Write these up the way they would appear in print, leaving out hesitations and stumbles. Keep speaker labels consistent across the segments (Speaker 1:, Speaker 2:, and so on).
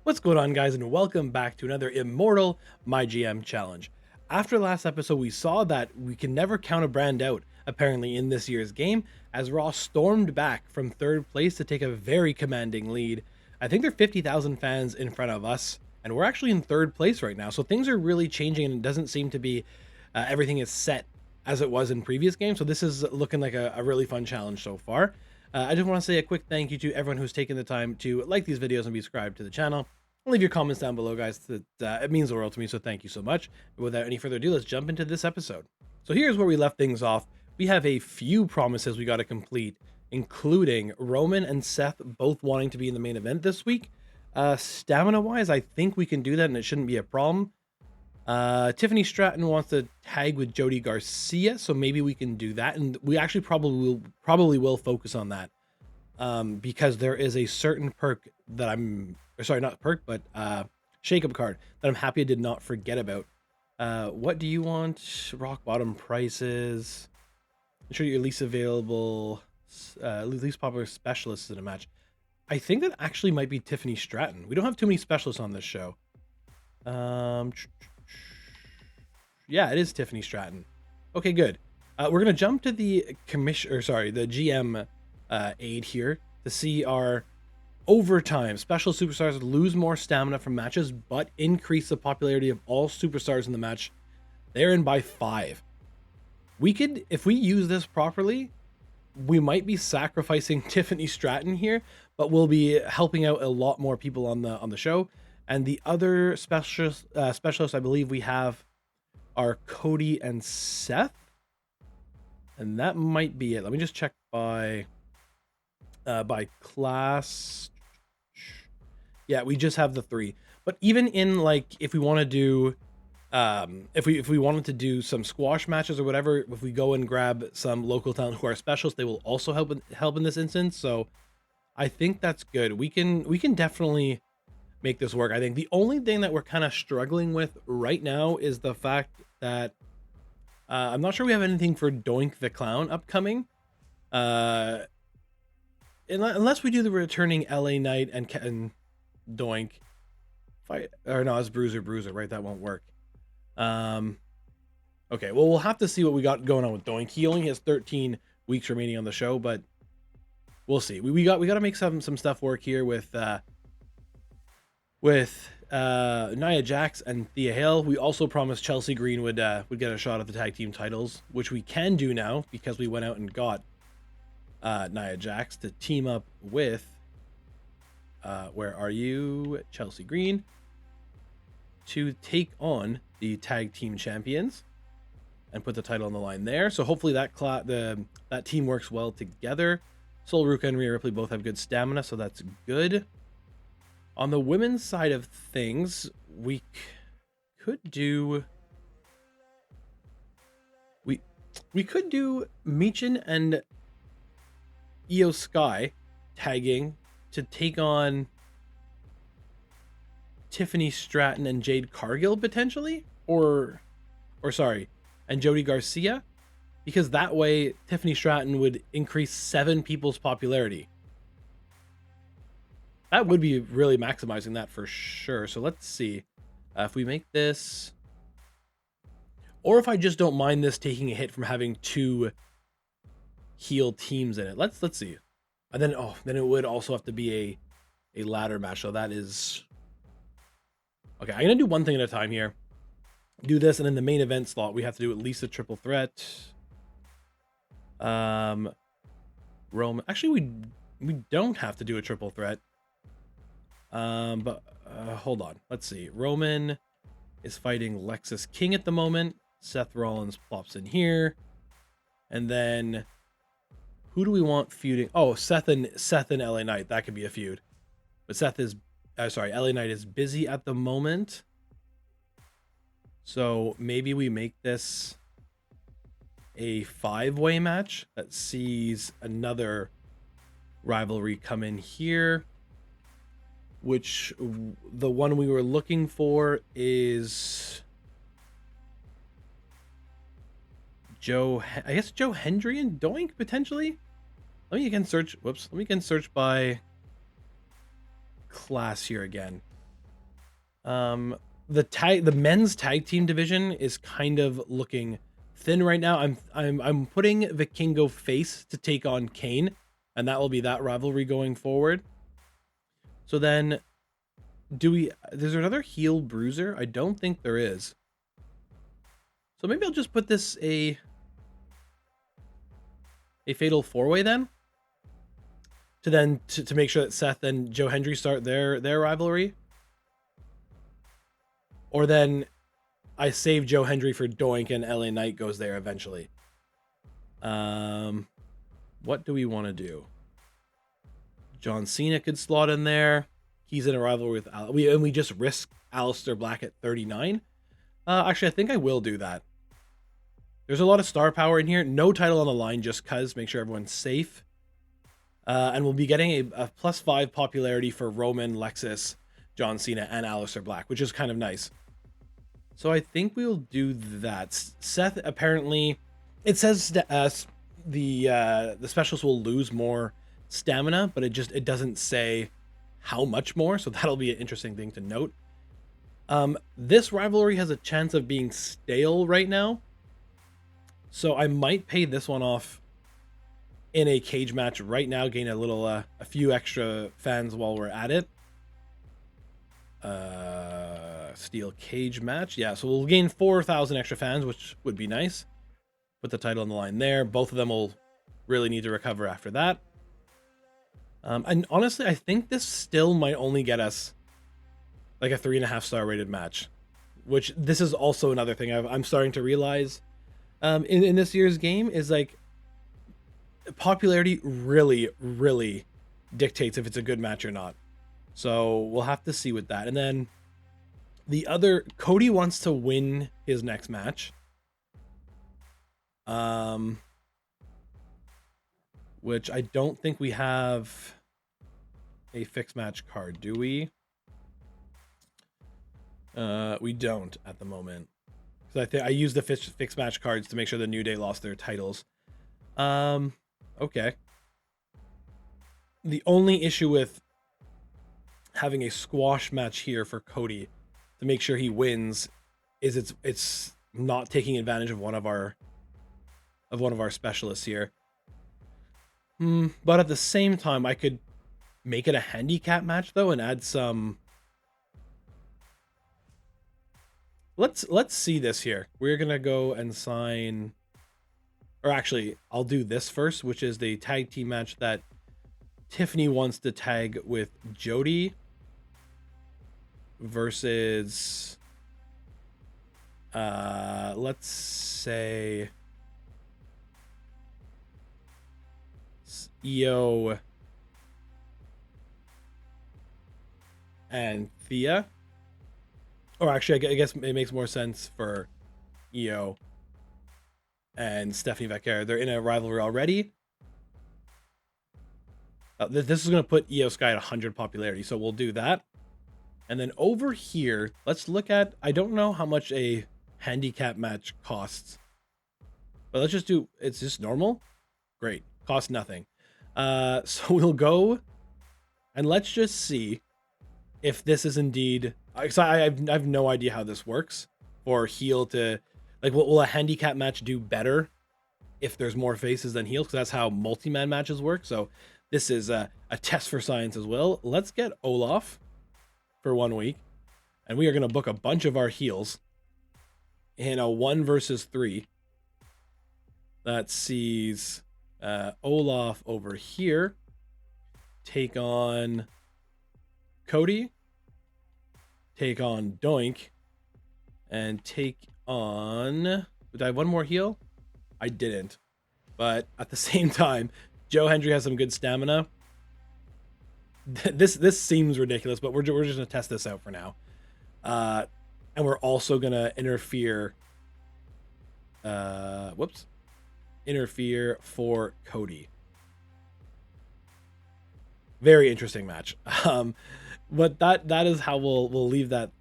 Speaker 1: What's going on, guys, and welcome back to another Immortal MyGM challenge. After last episode, we saw that we can never count a brand out, apparently, in this year's game, as Raw stormed back from third place to take a very commanding lead. I think there are 50,000 fans in front of us, and we're actually in third place right now, so things are really changing, and it doesn't seem to be everything is set as it was in previous games, so this is looking like a really fun challenge so far. I just want to say a quick thank you to everyone who's taken the time to like these videos and be subscribed to the channel. Leave your comments down below, guys. It means the world to me, so thank you so much. Without any further ado, let's jump into this episode. So here's where we left things off. We have a few promises we got to complete, including Roman and Seth both wanting to be in the main event this week. Stamina-wise, I think we can do that, and it shouldn't be a problem. Tiffany Stratton wants to tag with Jody Garcia, so maybe we can do that, and we actually probably will focus on that, because there is a certain perk that sorry, not perk, but shake-up card that I'm happy I did not forget about. What do you want? Rock bottom prices. Ensure your least available, least popular specialists in a match. I think that actually might be Tiffany Stratton. We don't have too many specialists on this show. Yeah, it is Tiffany Stratton. Okay, good. We're gonna jump to the the GM aid here to see our overtime. Special superstars lose more stamina from matches, but increase the popularity of all superstars in the match. They're in by 5. We could, if we use this properly, we might be sacrificing Tiffany Stratton here, but we'll be helping out a lot more people on the show. And the other specialists I believe we have are Cody and Seth, and that might be it. Let me just check by class. Yeah, we just have the 3. But even in, like, if we want to do if we wanted to do some squash matches or whatever, if we go and grab some local talent who are specialists, they will also help in this instance. So I think that's good. We can definitely make this work. I think the only thing that we're kind of struggling with right now is the fact that I'm not sure we have anything for Doink the Clown upcoming. Unless we do the returning LA Knight and Doink fight, or no, it's Bruiser, right? That won't work. Okay, well, we'll have to see what we got going on with Doink. He only has 13 weeks remaining on the show, but we'll see. We got to make some stuff work here with Nia Jax and Thea Hale. We also promised Chelsea Green would get a shot at the tag team titles, which we can do now because we went out and got Nia Jax to team up with where are you, Chelsea Green, to take on the tag team champions and put the title on the line there. So hopefully that team works well together. Sol Ruka and Rhea Ripley both have good stamina, so that's good. On the women's side of things, we could do we could do Michin and Io Sky tagging to take on Tiffany Stratton and Jade Cargill potentially, or sorry, and Jody Garcia, because that way Tiffany Stratton would increase 7 people's popularity. That would be really maximizing that for sure. So let's see if we make this, or if I just don't mind this taking a hit from having 2 heel teams in it. Let's see. And then it would also have to be a ladder match. So that is okay. I'm gonna do one thing at a time here. Do this, and in the main event slot, we have to do at least a triple threat. Roman. Actually, we don't have to do a triple threat. But hold on. Let's see. Roman is fighting Lexus King at the moment. Seth Rollins plops in here, and then who do we want feuding? Oh, Seth and LA Knight. That could be a feud. But LA Knight is busy at the moment. So maybe we make this a 5-way match that sees another rivalry come in here, which the one we were looking for is Joe Hendry and Doink potentially. Let me again search by class here again. The men's tag team division is kind of looking thin right now. I'm putting Vikingo face to take on Kane, and that will be that rivalry going forward. So then, there's another heel bruiser? I don't think there is. So maybe I'll just put this a fatal 4-way then, to make sure that Seth and Joe Hendry start their rivalry. Or then I save Joe Hendry for Doink and LA Knight goes there eventually. What do we want to do? John Cena could slot in there. He's in a rivalry with we just risk Aleister Black at 39. Actually, I think I will do that. There's a lot of star power in here. No title on the line just cuz. Make sure everyone's safe. And we'll be getting a +5 popularity for Roman, Lexus, John Cena, and Aleister Black, which is kind of nice. So I think we'll do that. Seth, apparently, it says the specialists will lose more stamina, but it doesn't say how much more, so that'll be an interesting thing to note. This rivalry has a chance of being stale right now, so I might pay this one off in a cage match right now, gain a few extra fans while we're at it. Steel cage match. Yeah, so we'll gain 4,000 extra fans, which would be nice. Put the title on the line there. Both of them will really need to recover after that. And honestly, I think this still might only get us like a 3.5 star rated match, which this is also another thing I'm starting to realize in this year's game is like popularity really dictates if it's a good match or not. So we'll have to see with that. And then the other, Cody wants to win his next match. Which I don't think we have a fixed match card, do we? We don't at the moment. So I think I used the fixed match cards to make sure the New Day lost their titles. Okay. The only issue with having a squash match here for Cody to make sure he wins is it's not taking advantage of one of our specialists here. But at the same time, I could make it a handicap match though and add some. Let's see this here. We're gonna go and sign, or actually, I'll do this first, which is the tag team match that Tiffany wants to tag with Jody versus let's say Io and Thea. Or actually, I guess it makes more sense for Io and Stephanie Vaquer. They're in a rivalry already. This is going to put Io Sky at 100 popularity, so we'll do that. And then over here, let's look at, I don't know how much a handicap match costs, but let's just do, it's just normal. Great. Costs nothing. So we'll go and let's just see if this is indeed, because I have no idea how this works for heel to, like, will a handicap match do better if there's more faces than heels? Because that's how multi-man matches work. So this is a test for science as well. Let's get Olaf for 1 week, and we are going to book a bunch of our heels in a 1 versus 3 that sees Olaf over here take on Cody, take on Doink, and take on, did I have one more heel? I didn't, but at the same time, Joe Hendry has some good stamina. This seems ridiculous, but we're just gonna test this out for now, and we're also gonna interfere. Interfere for Cody. Very interesting match. But that is how we'll leave that.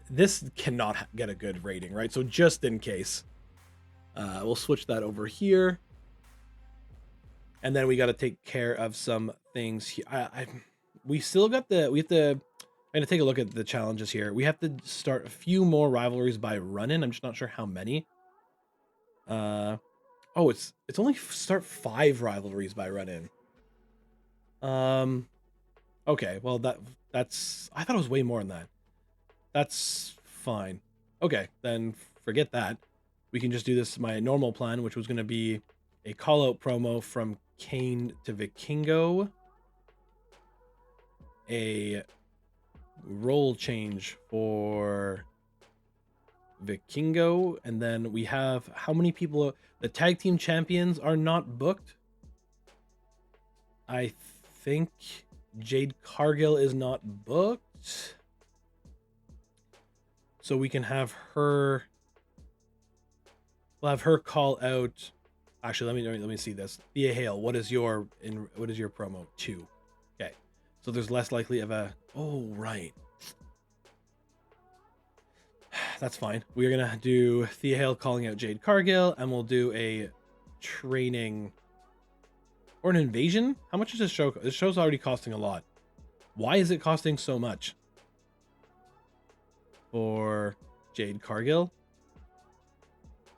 Speaker 1: This cannot get a good rating, right? So just in case, we'll switch that over here, and then we got to take care of some things here. We still got we have to I'm gonna take a look at the challenges here. We have to start a few more rivalries by run-in. I'm just not sure how many. Oh, it's only start 5 rivalries by run-in. Okay, well that's I thought it was way more than that. That's fine. Okay, then forget that. We can just do this my normal plan, which was going to be a call-out promo from Kane to Vikingo, a role change for Vikingo, and then we have how many people? The tag team champions are not booked. I think Jade Cargill is not booked. So we can have her. We'll have her call out. Actually, let me see this. Thea Hale, what is your promo? 2. Okay. So there's less likely of a. Oh, right. That's fine. We're gonna do Thea Hale calling out Jade Cargill, and we'll do a training or an invasion. How much is this show? This show's already costing a lot. Why is it costing so much for Jade Cargill?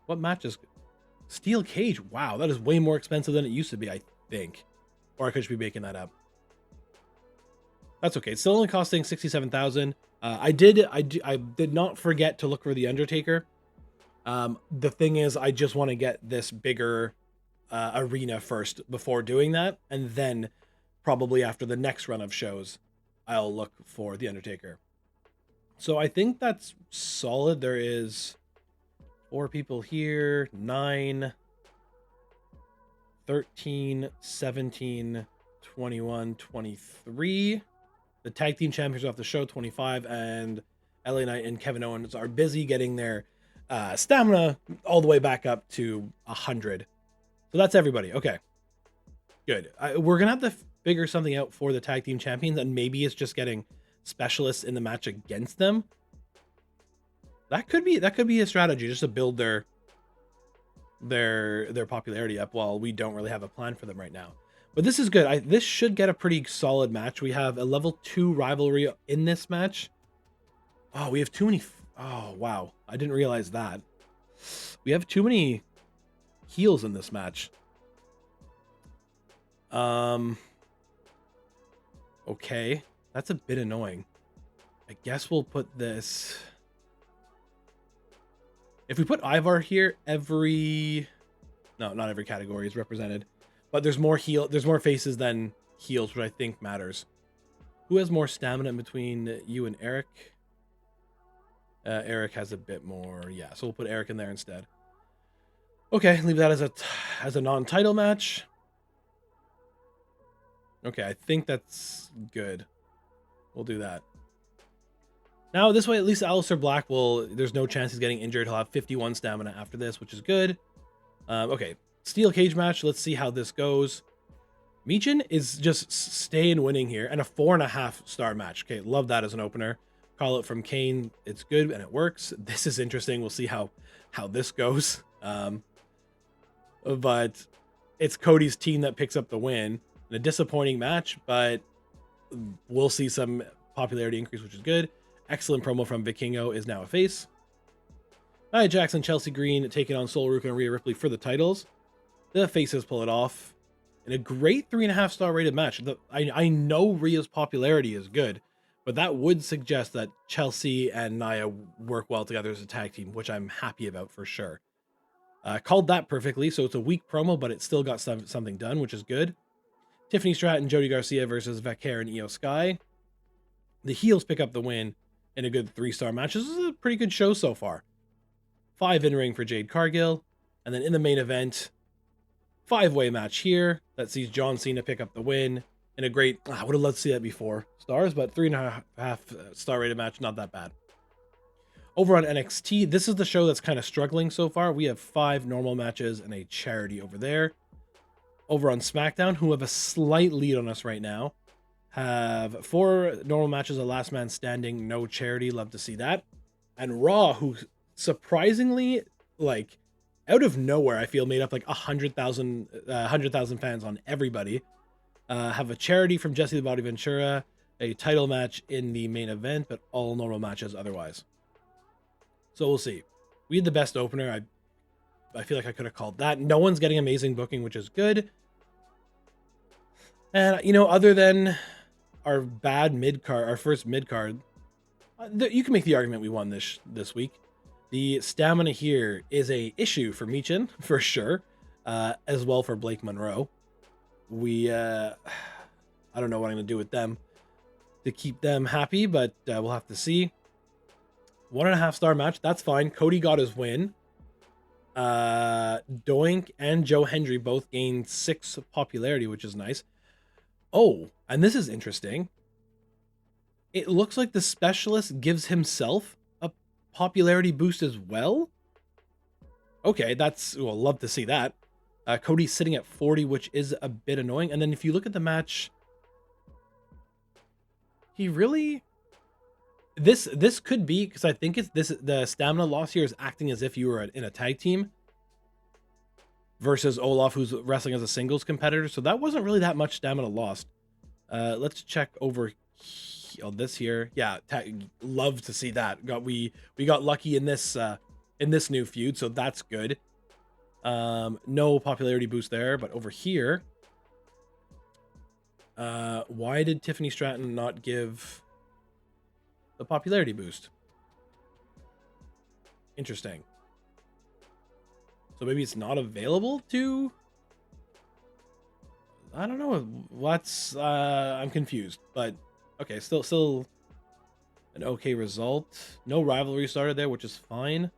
Speaker 1: What match is Steel Cage? Wow, that is way more expensive than it used to be, I think. Or I could just be making that up. That's okay. It's still only costing 67,000. I did not forget to look for the Undertaker. The thing is, I just want to get this bigger arena first before doing that, and then probably after the next run of shows, I'll look for the Undertaker. So I think that's solid. There is 4 people here, 9, 13, 17, 21, 23. The tag team champions off the show, 25, and LA Knight and Kevin Owens are busy getting their stamina all the way back up to 100. So that's everybody. Okay, good. We're going to have to figure something out for the tag team champions, and maybe it's just getting specialists in the match against them. That could be a strategy, just to build their popularity up while we don't really have a plan for them right now. But this is good. This should get a pretty solid match. We have a level 2 rivalry in this match. Oh, we have too many. Oh, wow. I didn't realize that. We have too many heels in this match. Okay. That's a bit annoying. I guess we'll put this. If we put Ivar here, not every category is represented, but there's more faces than heels, which I think matters. Who has more stamina in between you and Eric? Eric has a bit more, yeah. So we'll put Eric in there instead. Okay, leave that as a non-title match. Okay, I think that's good. We'll do that. Now, this way, at least Aleister Black there's no chance he's getting injured. He'll have 51 stamina after this, which is good. Okay, steel cage match. Let's see how this goes. Michin is just staying winning here, and a 4.5-star match. Okay, love that as an opener. Call it from Kane. It's good, and it works. This is interesting. We'll see how this goes. But it's Cody's team that picks up the win. A disappointing match, but we'll see some popularity increase, which is good. Excellent promo from Vikingo is now a face. Nia Jackson, Chelsea Green taking on Sol Ruka and Rhea Ripley for the titles. The faces pull it off in a great 3.5-star rated match. I know Rhea's popularity is good, but that would suggest that Chelsea and Nia work well together as a tag team, which I'm happy about for sure. Called that perfectly, so it's a weak promo, but it still got something done, which is good. Tiffany Stratton, Jody Garcia versus Vaquer and Io Sky. The heels pick up the win in a good 3-star match. This is a pretty good show so far. 5 in-ring for Jade Cargill. And then in the main event, 5-way match here that sees John Cena pick up the win in a great, I would have loved to see that before stars, but 3.5-star rated match, not that bad. Over on NXT, this is the show that's kind of struggling so far. We have 5 normal matches and a charity over there. Over on SmackDown, who have a slight lead on us right now, have 4 normal matches, a last man standing, no charity. Love to see that. And Raw, who surprisingly, like, out of nowhere, I feel made up like 100,000 fans on everybody. Have a charity from Jesse the Body Ventura, a title match in the main event, but all normal matches otherwise. So we'll see. We had the best opener. I feel like I could have called that. No one's getting amazing booking, which is good. And, you know, other than our bad mid card, our first mid card, you can make the argument we won this week. The stamina here is a issue for Michin, for sure, as well for Blake Monroe. I don't know what I'm going to do with them to keep them happy, but we'll have to see. 1.5 star match, that's fine. Cody got his win. Doink and Joe Hendry both gained 6 popularity, which is nice. Oh, and this is interesting. It looks like the specialist gives himself a popularity boost as well. Okay, well, love to see that. Cody's sitting at 40, which is a bit annoying. And then if you look at the match, he really... This could be, because I think it's the stamina loss here is acting as if you were in a tag team versus Olaf, who's wrestling as a singles competitor. So that wasn't really that much stamina lost. Let's check over this here. Yeah, love to see that. We got lucky in this new feud, so that's good. No popularity boost there, but over here, why did Tiffany Stratton not give the popularity boost? Interesting. So maybe it's not available to... I don't know what's... I'm confused, but okay, still an okay result. No rivalry started there, which is fine.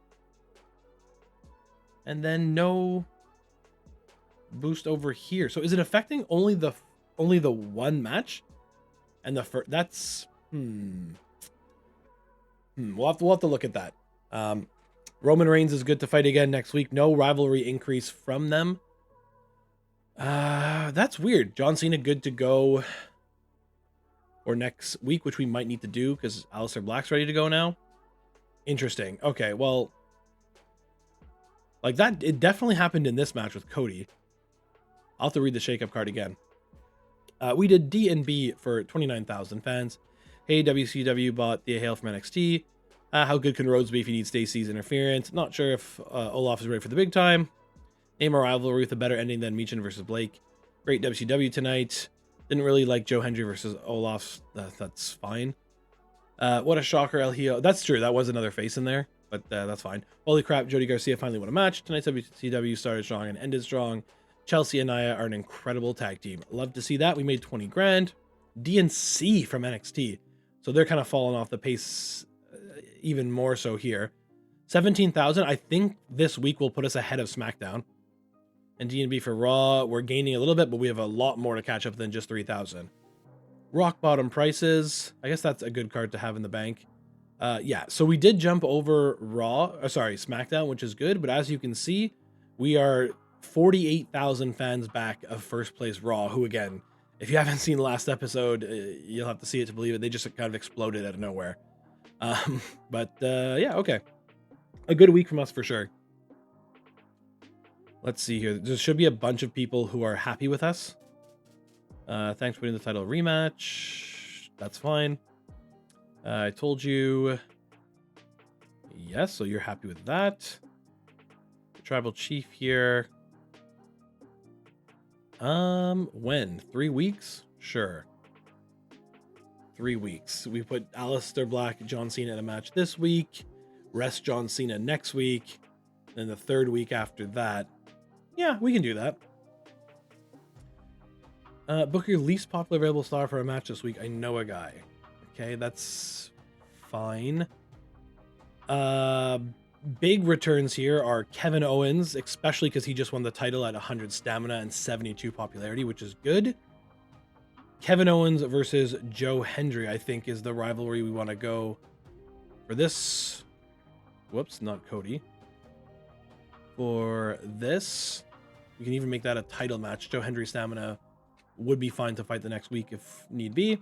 Speaker 1: And then no boost over here. So is it affecting only the one match? And the first... That's... We'll have to look at that. Roman Reigns is good to fight again next week. No rivalry increase from them. That's weird. John Cena good to go for next week, which we might need to do because Aleister Black's ready to go now. Interesting. Okay, well, like that, it definitely happened in this match with Cody. I'll have to read the shakeup card again. We did D&B for 29,000 fans. Hey, WCW bought the Hale from NXT. How good can Rhodes be if he needs Stacy's interference? Not sure if Olaf is ready for the big time. Name a rivalry with a better ending than Michin versus Blake. Great WCW tonight. Didn't really like Joe Hendry versus Olaf. That's fine. What a shocker, El Hijo. That's true. That was another face in there, but that's fine. Holy crap, Jody Garcia finally won a match. Tonight's WCW started strong and ended strong. Chelsea and Nia are an incredible tag team. Love to see that. We made 20 grand. DNC from NXT. So they're kind of falling off the pace even more so here. 17,000. I think this week will put us ahead of SmackDown. And D&B for Raw, we're gaining a little bit, but we have a lot more to catch up than just 3,000. Rock bottom prices. I guess that's a good card to have in the bank. Yeah, so we did jump over SmackDown, which is good. But as you can see, we are 48,000 fans back of first place Raw, who again, if you haven't seen the last episode, you'll have to see it to believe it. They just kind of exploded out of nowhere. Yeah, okay. A good week from us for sure. Let's see here. There should be a bunch of people who are happy with us. Thanks for putting the title rematch. That's fine. I told you. Yes, so you're happy with that. The tribal chief here. When? 3 weeks? Sure. 3 weeks. We put Aleister Black, John Cena in a match this week. Rest John Cena next week. Then the third week after that. Yeah, we can do that. Book your least popular available star for a match this week. I know a guy. Okay, that's fine. Big returns here are Kevin Owens, especially because he just won the title at 100 stamina and 72 popularity, which is good. Kevin Owens versus Joe Hendry, I think, is the rivalry we want to go for this. Whoops, not Cody. For this, we can even make that a title match. Joe Hendry stamina would be fine to fight the next week if need be.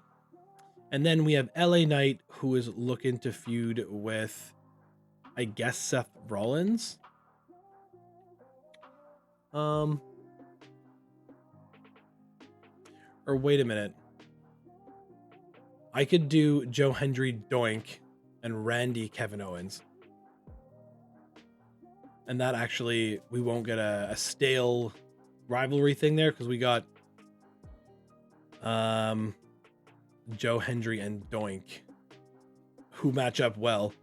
Speaker 1: And then we have LA Knight, who is looking to feud with, I guess, Seth Rollins. Or wait a minute. I could do Joe Hendry Doink and Randy Kevin Owens. And that actually, we won't get a stale rivalry thing there because we got Joe Hendry and Doink, who match up well.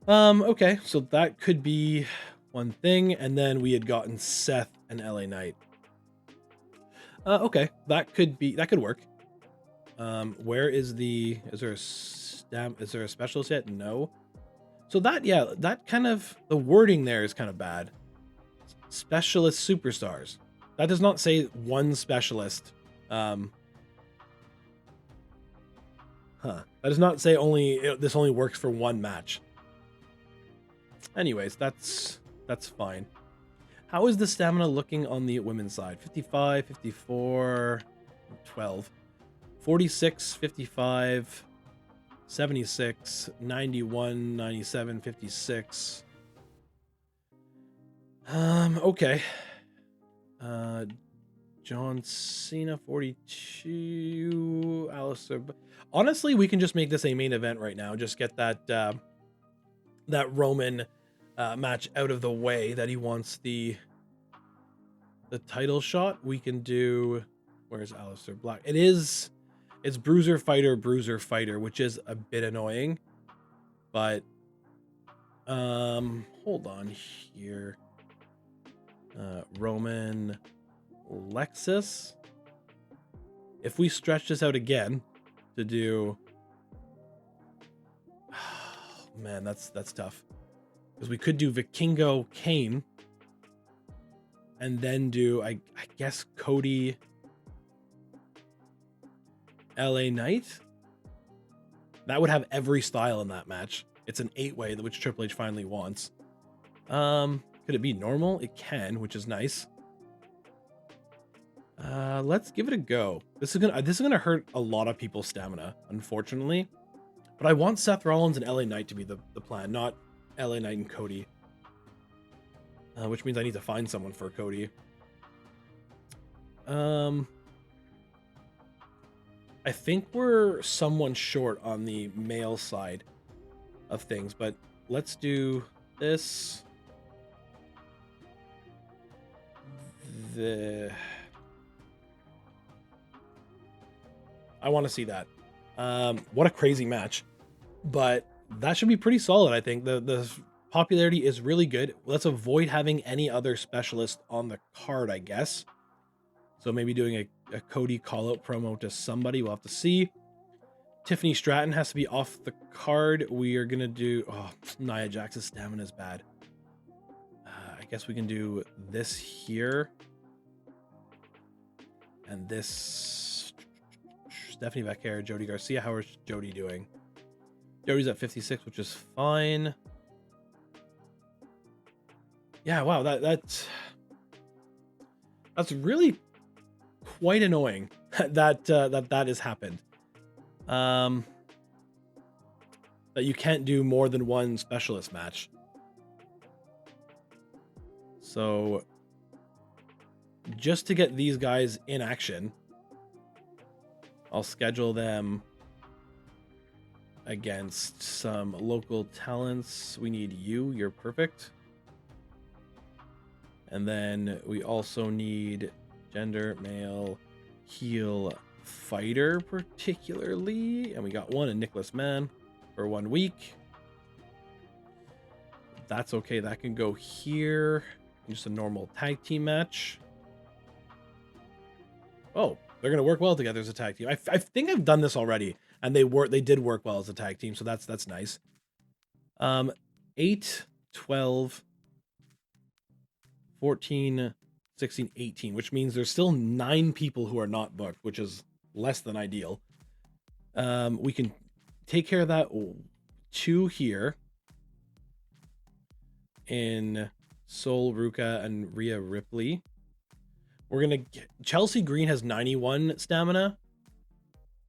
Speaker 1: Okay, so that could be one thing, and then we had gotten Seth and LA Knight. Okay, that could work. Where is there a specialist yet? No. So that kind of, the wording there is kind of bad. Specialist superstars. That does not say one specialist. That does not say this only works for one match. Anyways, that's fine. How is the stamina looking on the women's side? 55, 54, 12, 46, 55, 76, 91, 97, 56. Okay. John Cena, 42, Alistair. Honestly, we can just make this a main event right now. Just get that Roman match out of the way that he wants the title shot. We can do, where's Alistair Black? It's Bruiser Fighter, which is a bit annoying, but hold on here. Roman Lexus. If we stretch this out again to do, oh, man, that's tough, because we could do Vikingo Kane and then do I guess Cody LA Knight. That would have every style in that match. It's an 8-way, which Triple H finally wants. Could it be normal? It can, which is nice. Let's give it a go. This is gonna hurt a lot of people's stamina, unfortunately. But I want Seth Rollins and LA Knight to be the plan, not LA Knight and Cody. Which means I need to find someone for Cody. I think we're someone short on the male side of things, but let's do this. I want to see that. What a crazy match, but that should be pretty solid. I think the popularity is really good. Let's avoid having any other specialist on the card, I guess. So maybe doing a Cody call-out promo to somebody. We'll have to see. Tiffany Stratton has to be off the card. We are going to do... Oh, Nia Jax's stamina is bad. I guess we can do this here. And this... Stephanie Vaquer, Jody Garcia. How is Jody doing? Jody's at 56, which is fine. Yeah, wow, that's really quite annoying that has happened. That you can't do more than one specialist match. So just to get these guys in action, I'll schedule them against some local talents. We need you. You're perfect. And then we also need gender, male, heel, fighter particularly. And we got one, a Nicholas Mann, for 1 week. That's okay. That can go here. Just a normal tag team match. Oh, they're going to work well together as a tag team. I think I've done this already, and they did work well as a tag team, so that's nice. 8, 12, 14, 16, 18, which means there's still 9 people who are not booked, which is less than ideal. We can take care of that 2 here in Sol Ruka and Rhea Ripley. We're going to get... Chelsea Green has 91 stamina,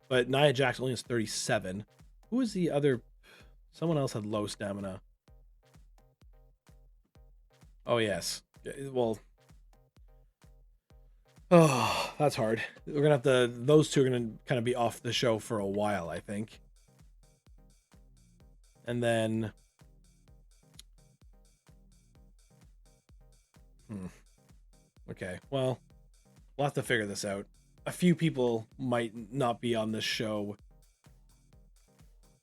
Speaker 1: but Nia Jax only has 37. Who is the other? Someone else had low stamina. Oh, yes. Well, Oh, that's hard. We're gonna have to. Those two are gonna kind of be off the show for a while, I think. And then, okay. Well, we'll have to figure this out. A few people might not be on this show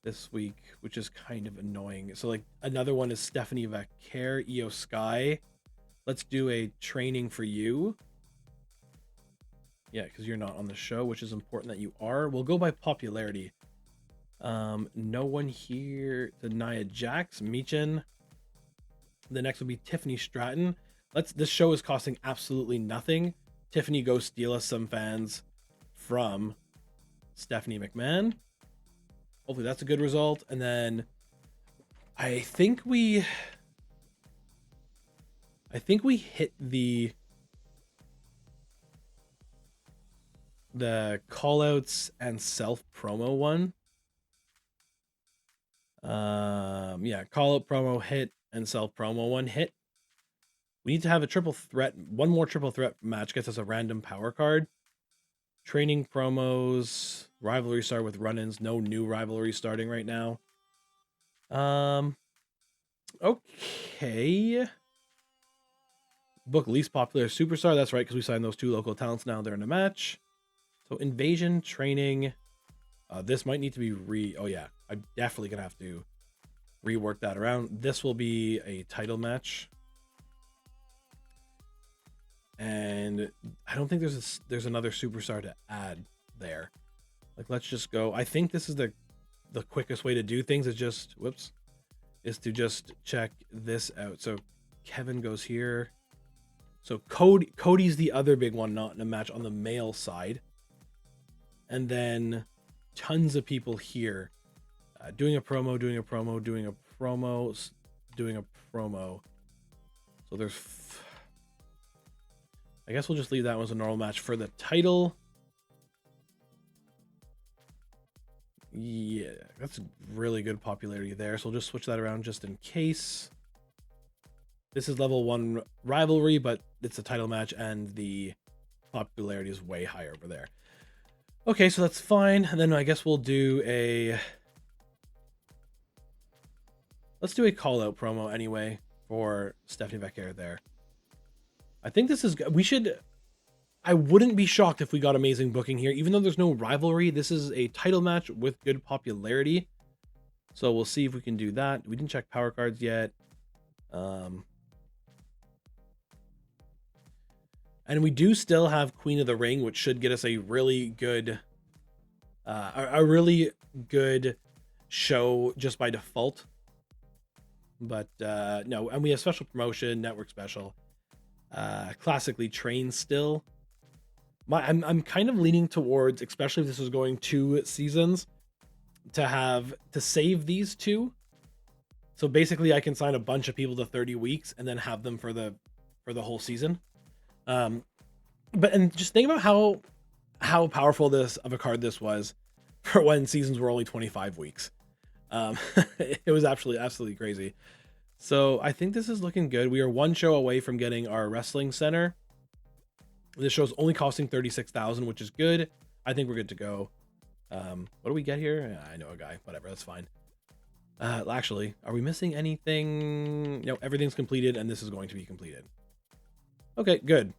Speaker 1: this week, which is kind of annoying. So, like, another one is Stephanie Vaquer, Io Sky. Let's do a training for you. Yeah, because you're not on the show, which is important that you are. We'll go by popularity. No one here. The Nia Jax, Michin. The next will be Tiffany Stratton. This show is costing absolutely nothing. Tiffany, go steal us some fans from Stephanie McMahon. Hopefully that's a good result. And then I think we hit the callouts and self promo one. Yeah, call out promo hit and self promo one hit. We need to have a triple threat. One more triple threat match gets us a random power card. Training promos, rivalry start with run-ins. No new rivalry starting right now. Okay. Book least popular superstar. That's right, because we signed those two local talents now. They're in a match. So invasion, training. This might need to be oh yeah, I'm definitely gonna have to rework that around. This will be a title match. And I don't think there's another superstar to add there. Like, let's just go. I think this is the quickest way to do things is just is to just check this out. So Kevin goes here. So Cody's the other big one, not in a match on the male side. And then tons of people here doing a promo. So there's I guess we'll just leave that one as a normal match for the title. Yeah, that's really good popularity there. So we'll just switch that around just in case. This is level 1 rivalry, but it's a title match and the popularity is way higher over there. Okay, so that's fine. And then I guess we'll do let's do a call out promo anyway for Stephanie Vaquer there. I think this is, I wouldn't be shocked if we got amazing booking here. Even though there's no rivalry, this is a title match with good popularity. So we'll see if we can do that. We didn't check power cards yet. And we do still have Queen of the Ring, which should get us a really good, show just by default. But no, and we have special promotion, network special. Classically trained still. I'm kind of leaning towards, especially if this is going 2 seasons, to save these 2. So basically I can sign a bunch of people to 30 weeks and then have them for the whole season. But just think about how powerful of a card this was for when seasons were only 25 weeks. It was absolutely crazy. So I think this is looking good. We are 1 show away from getting our wrestling center. This show's only costing 36,000, which is good. I think we're good to go. What do we get here? I know a guy. Whatever, that's fine. Actually, are we missing anything? No, everything's completed, and this is going to be completed. Okay, good.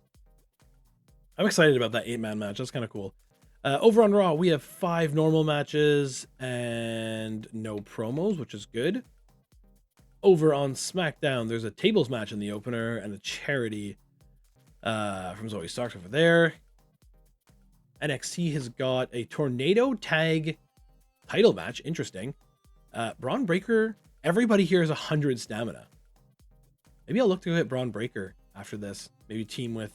Speaker 1: I'm excited about that 8-man match. That's kind of cool. Over on Raw, we have 5 normal matches and no promos, which is good. Over on SmackDown, there's a tables match in the opener and a charity from Zoe Starks over there. NXT has got a tornado tag title match. Interesting. Braun Breaker. Everybody here has 100 stamina. Maybe I'll look to hit Braun Breaker after this. Maybe team with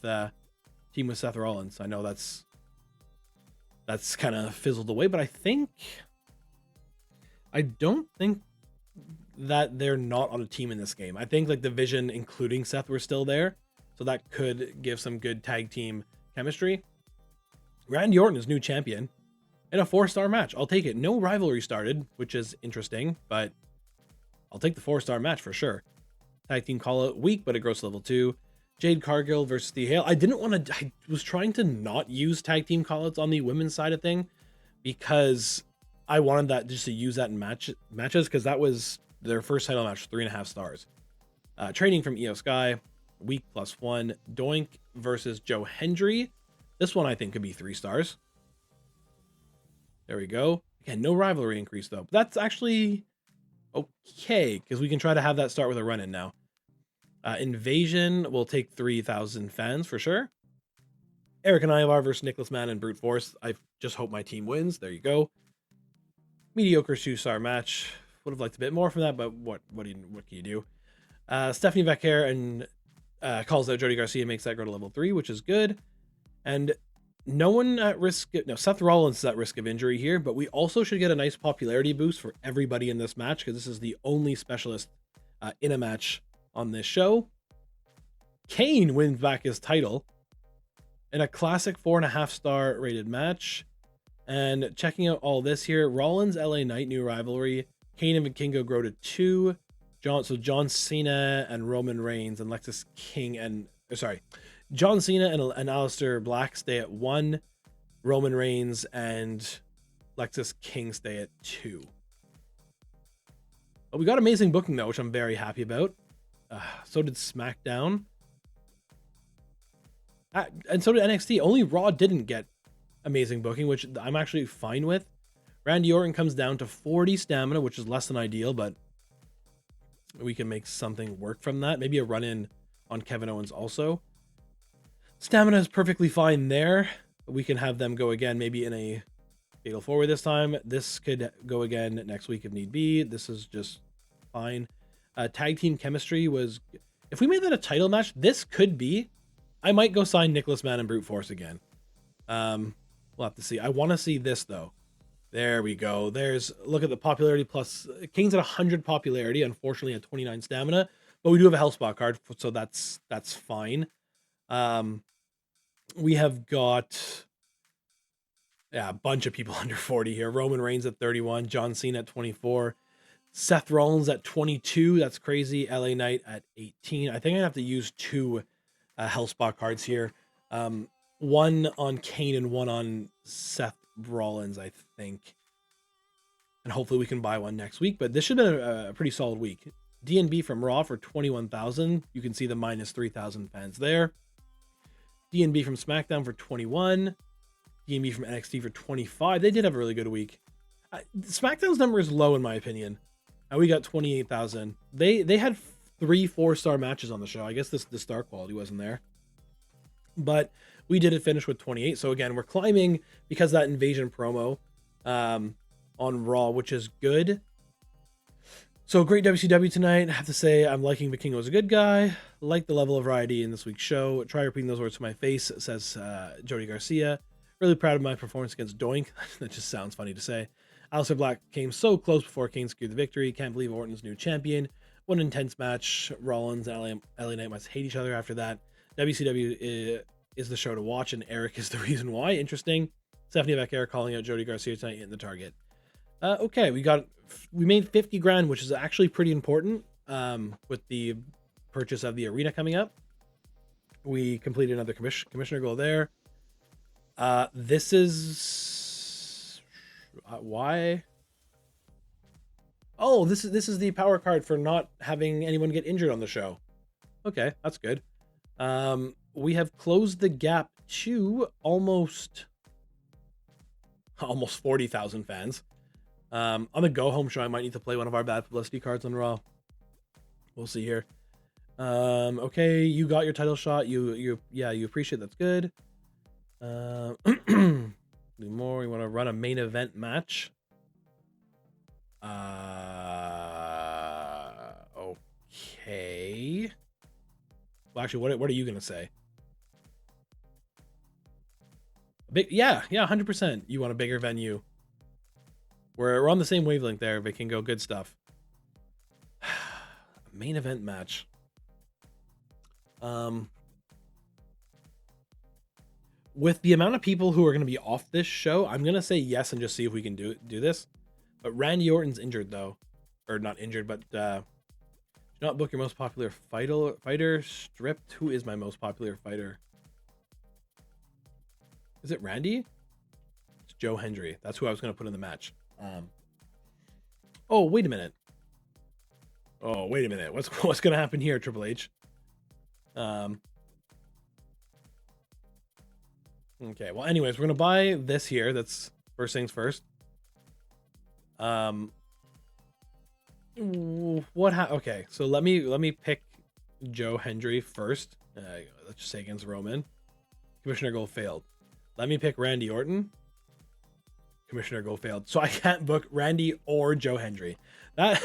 Speaker 1: Seth Rollins. I know that's kind of fizzled away, but I don't think that they're not on a team in this game. I think like the Vision, including Seth, were still there, so that could give some good tag team chemistry. Randy Orton is new champion in a 4-star match. I'll take it. No rivalry started, which is interesting, but I'll take the 4-star match for sure. Tag team call out weak, but it grows to level 2. Jade Cargill versus the Hale. I didn't want to. I was trying to not use tag team callouts on the women's side of thing because I wanted that just to use that in matches because that was their first title match, 3.5 stars. Training from Io Sky, week +1. Doink versus Joe Hendry. This one I think could be 3 stars. There we go. Again, no rivalry increase though. But that's actually okay because we can try to have that start with a run-in now. Invasion will take 3,000 fans for sure. Eric and Ivar versus Nicholas Mann and Brute Force. I just hope my team wins. There you go. Mediocre 2-star match. Would have liked a bit more from that, but what can you do? Stephanie Vaquer and calls out Jody Garcia, makes that go to level 3, which is good. And no one at risk. No, Seth Rollins is at risk of injury here, but we also should get a nice popularity boost for everybody in this match because this is the only specialist in a match on this show. Kane wins back his title in a classic 4.5-star rated match. And checking out all this here, Rollins LA Knight new rivalry. Kane and Vikingo grow to 2. John Cena and Roman Reigns and Lexis King and John Cena and Aleister Black stay at 1. Roman Reigns and Lexis King stay at 2. But we got amazing booking though, which I'm very happy about. So did SmackDown. And so did NXT. Only Raw didn't get amazing booking, which I'm actually fine with. Randy Orton comes down to 40 stamina, which is less than ideal, but we can make something work from that. Maybe a run-in on Kevin Owens also. Stamina is perfectly fine there. We can have them go again, maybe in a fatal 4-way this time. This could go again next week if need be. This is just fine. Tag team chemistry was... If we made that a title match, this could be... I might go sign Nicholas Mann and Brute Force again. We'll have to see. I want to see this, though. There we go. Look at the popularity plus... King's at 100 popularity, unfortunately at 29 stamina. But we do have a health spot card, so that's fine. We have got... Yeah, a bunch of people under 40 here. Roman Reigns at 31. John Cena at 24. Seth Rollins at 22. That's crazy. LA Knight at 18. I think I have to use 2 health spot cards here. One on Kane and one on Seth Rollins, I think. And hopefully we can buy one next week. But this should have been a pretty solid week. DNB from Raw for 21,000. You can see the minus 3,000 fans there. DNB from SmackDown for 21. DNB from NXT for 25. They did have a really good week. SmackDown's number is low in my opinion. And we got 28,000. They had 3 4-star matches on the show. I guess the star quality wasn't there. But we did finish with 28. So again, we're climbing because of that Invasion promo on Raw, which is good. So great WCW tonight. I have to say I'm liking Vikingo as a good guy. Like the level of variety in this week's show. Try repeating those words to my face, says Jody Garcia. Really proud of my performance against Doink. That just sounds funny to say. Aleister Black came so close before Kane secured the victory. Can't believe Orton's new champion. What an intense match. Rollins and LA Knight must hate each other after that. WCW is the show to watch, and Eric is the reason why. Interesting. Stephanie Vaquer calling out Jody Garcia tonight in the target. Okay, we made 50 grand, which is actually pretty important with the purchase of the arena coming up. We completed another commissioner goal there. This is why. Oh, this is the power card for not having anyone get injured on the show. Okay, that's good. We have closed the gap to almost 40,000 fans. On the go home show, I might need to play one of our bad publicity cards on Raw. We'll see here. Okay, you got your title shot. You appreciate that's good. Do more. We want to run a main event match. Okay. Well, actually, what are you gonna say? Yeah, 100%. You want a bigger venue. We're on the same wavelength there. Vikingo, good stuff. Main event match. With the amount of people who are going to be off this show, I'm going to say yes and just see if we can do this. But Randy Orton's injured though, or not injured, but Do not book your most popular fighter. Stripped. Who is my most popular fighter? Is it Randy? It's Joe Hendry. That's who I was going to put in the match. Oh, wait a minute. Oh, wait a minute. What's going to happen here, Triple H? Okay, well, anyways, we're going to buy this here. That's first things first. Okay, so let me pick Joe Hendry first. Let's just say against Roman. Commissioner goal failed. Let me pick Randy Orton. Commissioner goal failed. So I can't book Randy or Joe Hendry. That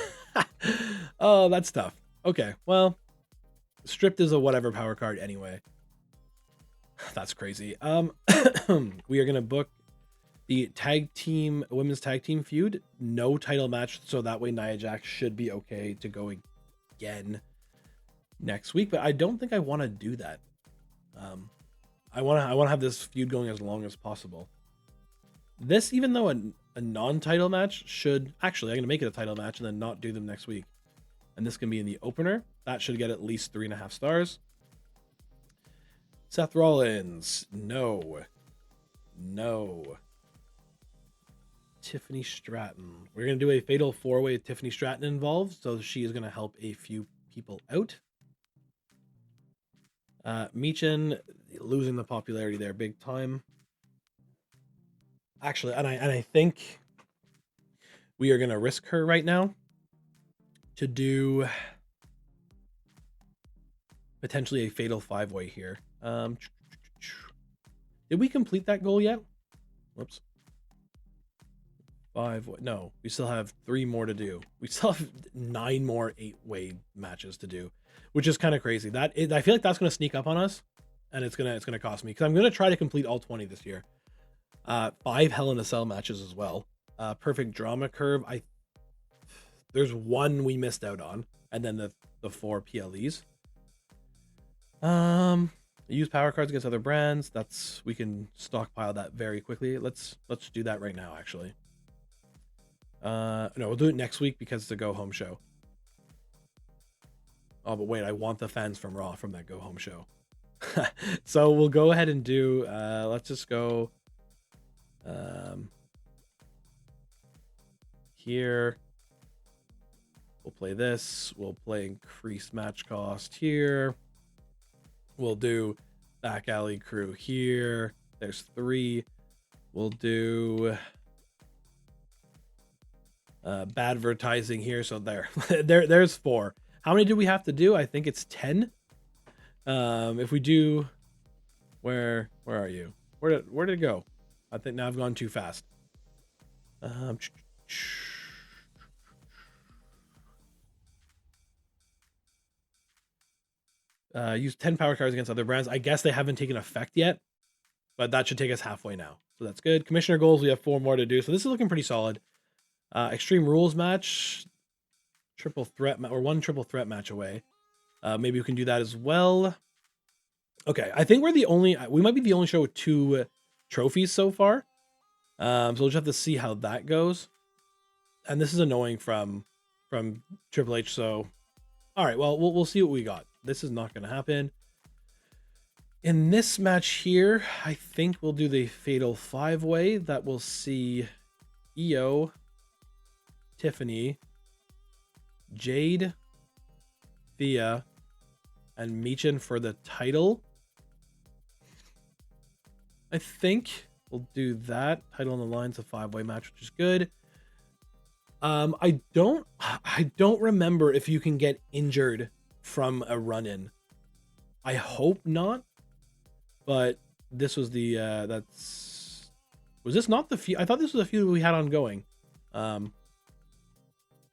Speaker 1: oh, that's tough. Okay, well, stripped is a whatever power card anyway. That's crazy. We are gonna book the women's tag team feud. No title match, so that way Nia Jax should be okay to go again next week. But I don't think I want to do that. I want to have this feud going as long as possible. This, even though a non-title match should actually, I'm gonna make it a title match and then not do them next week. And this can be in the opener. That should get at least 3.5 stars. Seth Rollins, no. Tiffany Stratton. We're going to do a fatal 4-way with Tiffany Stratton involved, so she is going to help a few people out. Michin losing the popularity there big time. Actually, and I think we are going to risk her right now to do potentially a fatal 5-way here. Did we complete that goal yet? Whoops. 5. No, we still have 3 more to do. We still have 9 more 8-way matches to do, which is kind of crazy. I feel like that's going to sneak up on us, and it's gonna cost me because I'm gonna try to complete all 20 this year. 5 Hell in a Cell matches as well. Perfect drama curve. There's 1 we missed out on, and then the 4 PLEs. Use power cards against other brands. We can stockpile that very quickly. Let's do that right now, actually. No, we'll do it next week because it's a go home show. Oh, but wait, I want the fans from Raw from that go home show. So we'll go ahead and do, let's just go here. We'll play this. We'll play increased match cost here. We'll do back alley crew here. There's 3. We'll do bad advertising here. So there's 4. How many do we have to do? I think it's 10. If we do, where are you? Where did it go? I think now I've gone too fast. Use 10 power cards against other brands. I guess they haven't taken effect yet, but that should take us halfway now. So that's good. Commissioner goals, we have 4 more to do. So this is looking pretty solid. Extreme rules match, triple threat, or 1 triple threat match away. Maybe we can do that as well. Okay, I think we might be the only show with 2 trophies so far. So we'll just have to see how that goes. And this is annoying from Triple H. So, all right, well, we'll see what we got. This is not going to happen. In this match here, I think we'll do the fatal 5-way that will see Io, Tiffany, Jade, Thea, and Michin for the title. I think we'll do that. Title on the line's a 5-way match, which is good. I don't remember if you can get injured from a run-in. I hope not. But this was the was this not the feud? I thought this was a feud we had ongoing.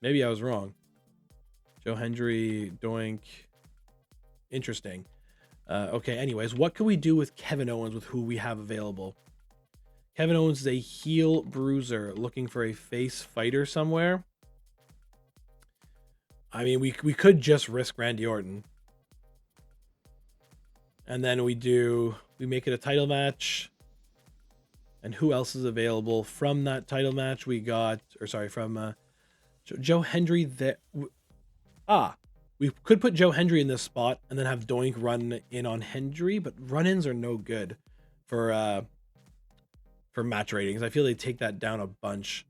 Speaker 1: Maybe I was wrong. Joe Hendry, Doink. Interesting. Okay, anyways, what can we do with Kevin Owens with who we have available? Kevin Owens is a heel bruiser looking for a face fighter somewhere. I mean, we could just risk Randy Orton. And then we make it a title match. And who else is available from that title match? We got, from Joe Hendry. We We could put Joe Hendry in this spot and then have Doink run in on Hendry, but run-ins are no good for match ratings. I feel they take that down a bunch.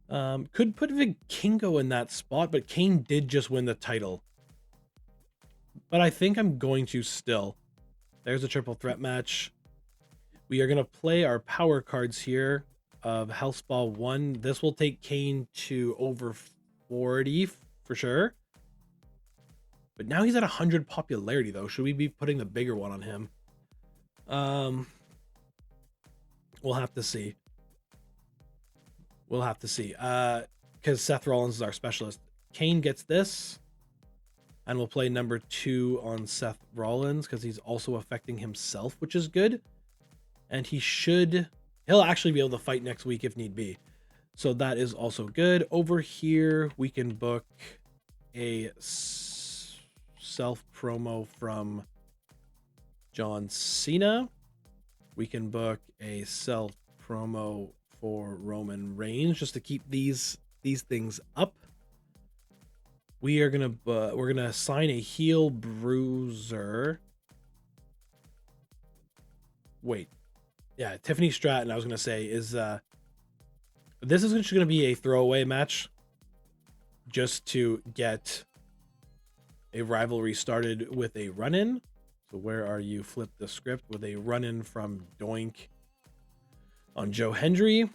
Speaker 1: Could put Vikingo in that spot, but Kane did just win the title. But I think I'm going to still. There's a triple threat match. We are going to play our power cards here of Healthspa 1. This will take Kane to over 40 for sure. But now he's at 100 popularity, though. Should we be putting the bigger one on him? We'll have to see. We'll have to see. Because Seth Rollins is our specialist. Kane gets this. And we'll play number 2 on Seth Rollins because he's also affecting himself, which is good. And he'll actually be able to fight next week if need be. So that is also good. Over here, we can book a self promo from John Cena. We can book a self promo for Roman Reigns just to keep these things up. We're gonna assign a heel bruiser. Wait, yeah, Tiffany Stratton. I was gonna say is this is just gonna be a throwaway match, just to get a rivalry started with a run-in. So where are you? Flip the script with a run-in from Doink on Joe Hendry.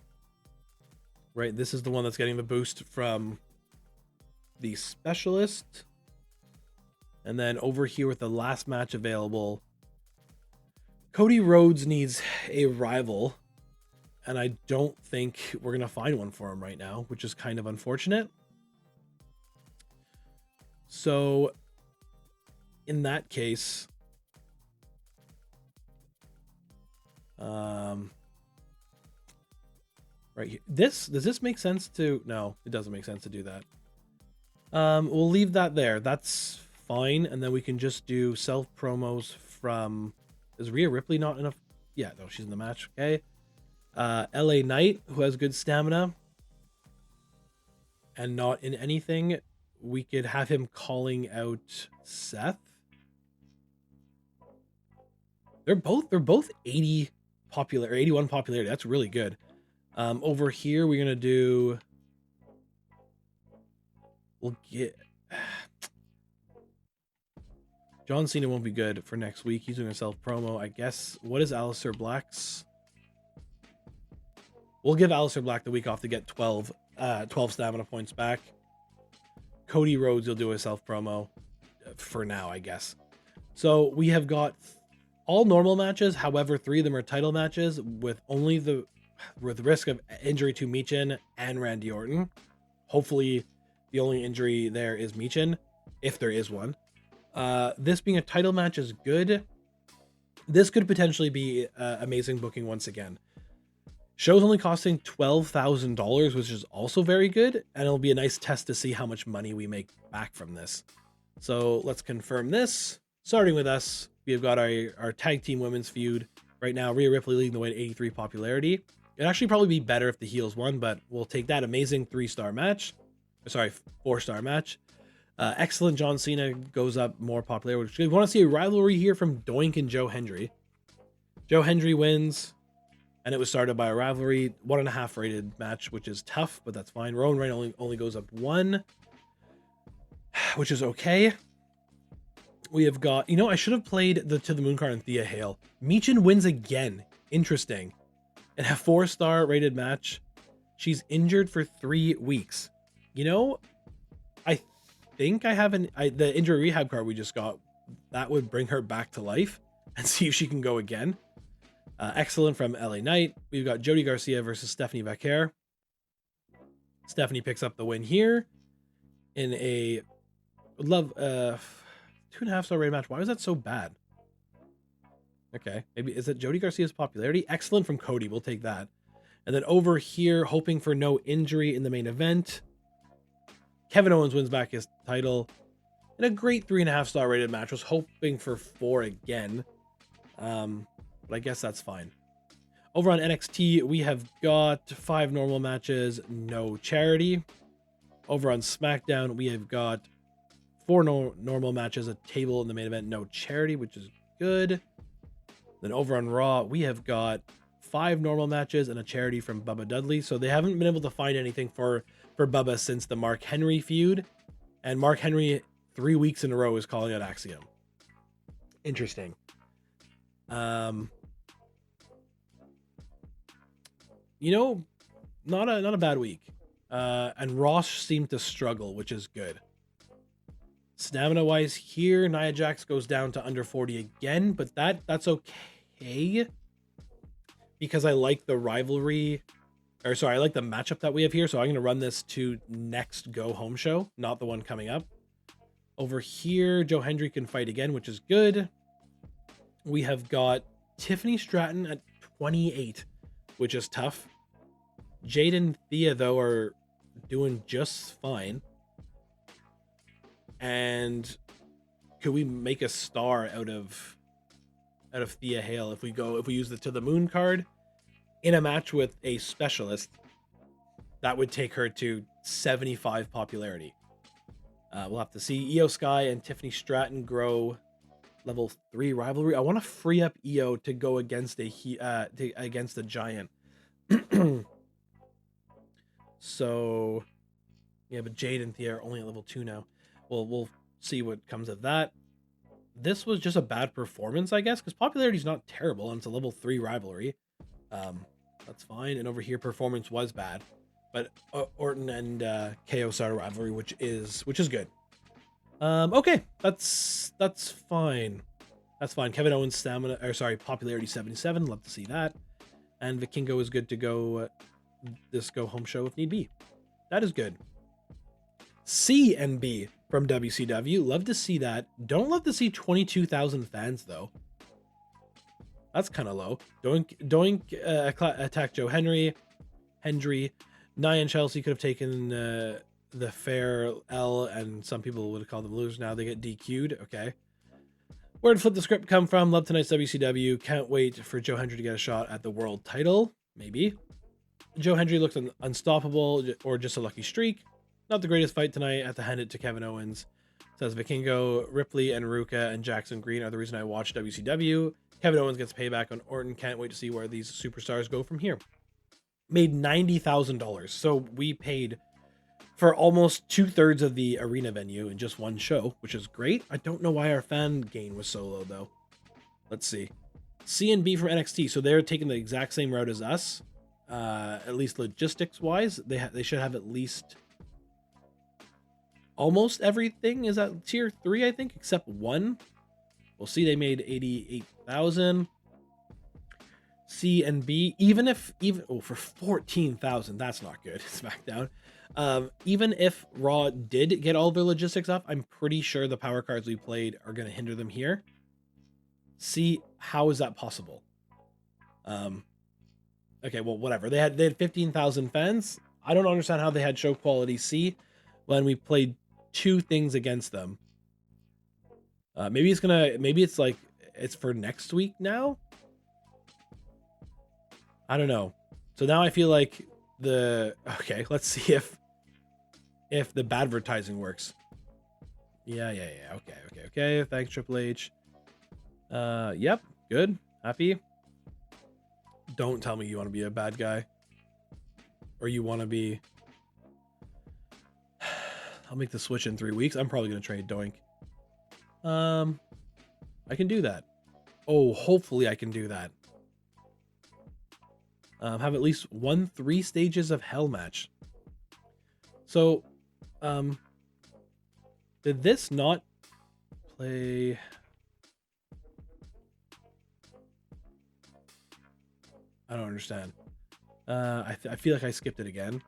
Speaker 1: Right, this is the one that's getting the boost from the specialist. And then over here with the last match available, Cody Rhodes needs a rival, and I don't think we're gonna find one for him right now, which is kind of unfortunate. So in that case, right here, does this make sense to? No, it doesn't make sense to do that. We'll leave that there. That's fine. And then we can just do self promos from, is Rhea Ripley not enough? Yeah, no, she's in the match. Okay. LA Knight, who has good stamina and not in anything. We could have him calling out Seth. They're both 80 popular or 81 popularity. That's really good. Over here, we're gonna do. We'll get John Cena won't be good for next week. He's doing a self promo, I guess. What is Aleister Black's? We'll give Aleister Black the week off to get 12 stamina points back. Cody Rhodes will do a self promo for now, I guess. So we have got all normal matches. However, 3 of them are title matches with only with risk of injury to Michin and Randy Orton. Hopefully, the only injury there is Michin, if there is one. This being a title match is good. This could potentially be amazing booking once again. Show's only costing $12,000, which is also very good, and it'll be a nice test to see how much money we make back from this. So let's confirm this. Starting with us, we've got our tag team women's feud. Right now, Rhea Ripley leading the way at 83 popularity. It'd actually probably be better if the heels won, but we'll take that amazing 4-star match. Excellent John Cena goes up more popular. We want to see a rivalry here from Doink and Joe Hendry. Joe Hendry wins, and it was started by a rivalry, 1.5 rated match, which is tough, but that's fine. Rowan Reigns only goes up 1, which is okay. We have got, I should have played the To the Moon card and Thea Hale. Michin wins again. Interesting. And a 4-star rated match. She's injured for 3 weeks. I think I have the injury rehab card we just got. That would bring her back to life and see if she can go again. Excellent from LA Knight. We've got Jody Garcia versus Stephanie Vaquer. Stephanie picks up the win here in a 2.5-star rated match. Why was that so bad? Okay, maybe is it Jody Garcia's popularity? Excellent from Cody. We'll take that. And then over here, hoping for no injury in the main event, Kevin Owens wins back his title in a great 3.5-star rated match. Was hoping for 4 again, but I guess that's fine. Over on NXT, we have got 5 normal matches, no charity. Over on SmackDown, we have got 4 normal matches, a table in the main event, no charity, which is good. Then over on Raw, we have got 5 normal matches and a charity from Bubba Dudley. So they haven't been able to find anything for Bubba since the Mark Henry feud. And Mark Henry 3 weeks in a row is calling out Axiom. Interesting. You know, not a bad week. And Ross seemed to struggle, which is good. Stamina wise here, Nia Jax goes down to under 40 again, but that's okay because I like the rivalry, or sorry, I like the matchup that we have here. So I'm going to run this to next go home show, not the one coming up. Over here, Joe Hendry can fight again, which is good. We have got Tiffany Stratton at 28, which is tough. Jade and Thea, though, are doing just fine. And could we make a star out of Thea Hale if we use the To the Moon card in a match with a specialist? That would take her to 75 popularity. We'll have to see. Io Sky and Tiffany Stratton grow level 3 rivalry. I want to free up Io to go against against a giant. So yeah, but Jade and Thea are only at level 2 now. Well, we'll see what comes of that. This was just a bad performance, I guess, because popularity is not terrible and it's a level 3 rivalry. That's fine. And over here, performance was bad, but Orton and KO started a rivalry, which is good. Okay, that's fine. That's fine. Kevin Owens popularity 77. Love to see that. And Vikingo is good to go. This go home show if need be. That is good. C and B from WCW. Love to see that. Don't love to see 22,000 fans though. That's kind of low. Doink attack Joe Hendry. Nia and Chelsea could have taken the fair L, and some people would have called them losers. Now they get DQ'd. Okay. Where did Flip the Script come from? Love tonight's WCW. Can't wait for Joe Hendry to get a shot at the world title. Maybe. Joe Hendry looks unstoppable or just a lucky streak. Not the greatest fight tonight. I have to hand it to Kevin Owens. Says Vikingo, Ripley, and Ruka and Jackson Green are the reason I watch WCW. Kevin Owens gets payback on Orton. Can't wait to see where these superstars go from here. Made $90,000. So we paid for almost 2/3 of the arena venue in just one show, which is great. I don't know why our fan gain was so low though. Let's see. C and B from NXT. So they're taking the exact same route as us. At least logistics wise, they should have at least almost everything is at tier 3, I think, except one. We'll see. They made 88,000. C and B, even for 14,000, that's not good. SmackDown. Even if Raw did get all their logistics up, I'm pretty sure the power cards we played are going to hinder them here. See, how is that possible? Okay, well, whatever. They had 15,000 fans. I don't understand how they had show quality C when we played 2 things against them. Maybe it's like it's for next week now. I don't know. So now I feel like okay, let's see if the bad advertising works. Yeah. Okay. Thanks, Triple H. Yep, good. Happy. Don't tell me you want to be a bad guy. Or you want to be... I'll make the switch in 3 weeks. I'm probably going to trade Doink. I can do that. Oh, hopefully I can do that. Have at least 1 3 stages of hell match. So, did this not play... I don't understand. I feel like I skipped it again.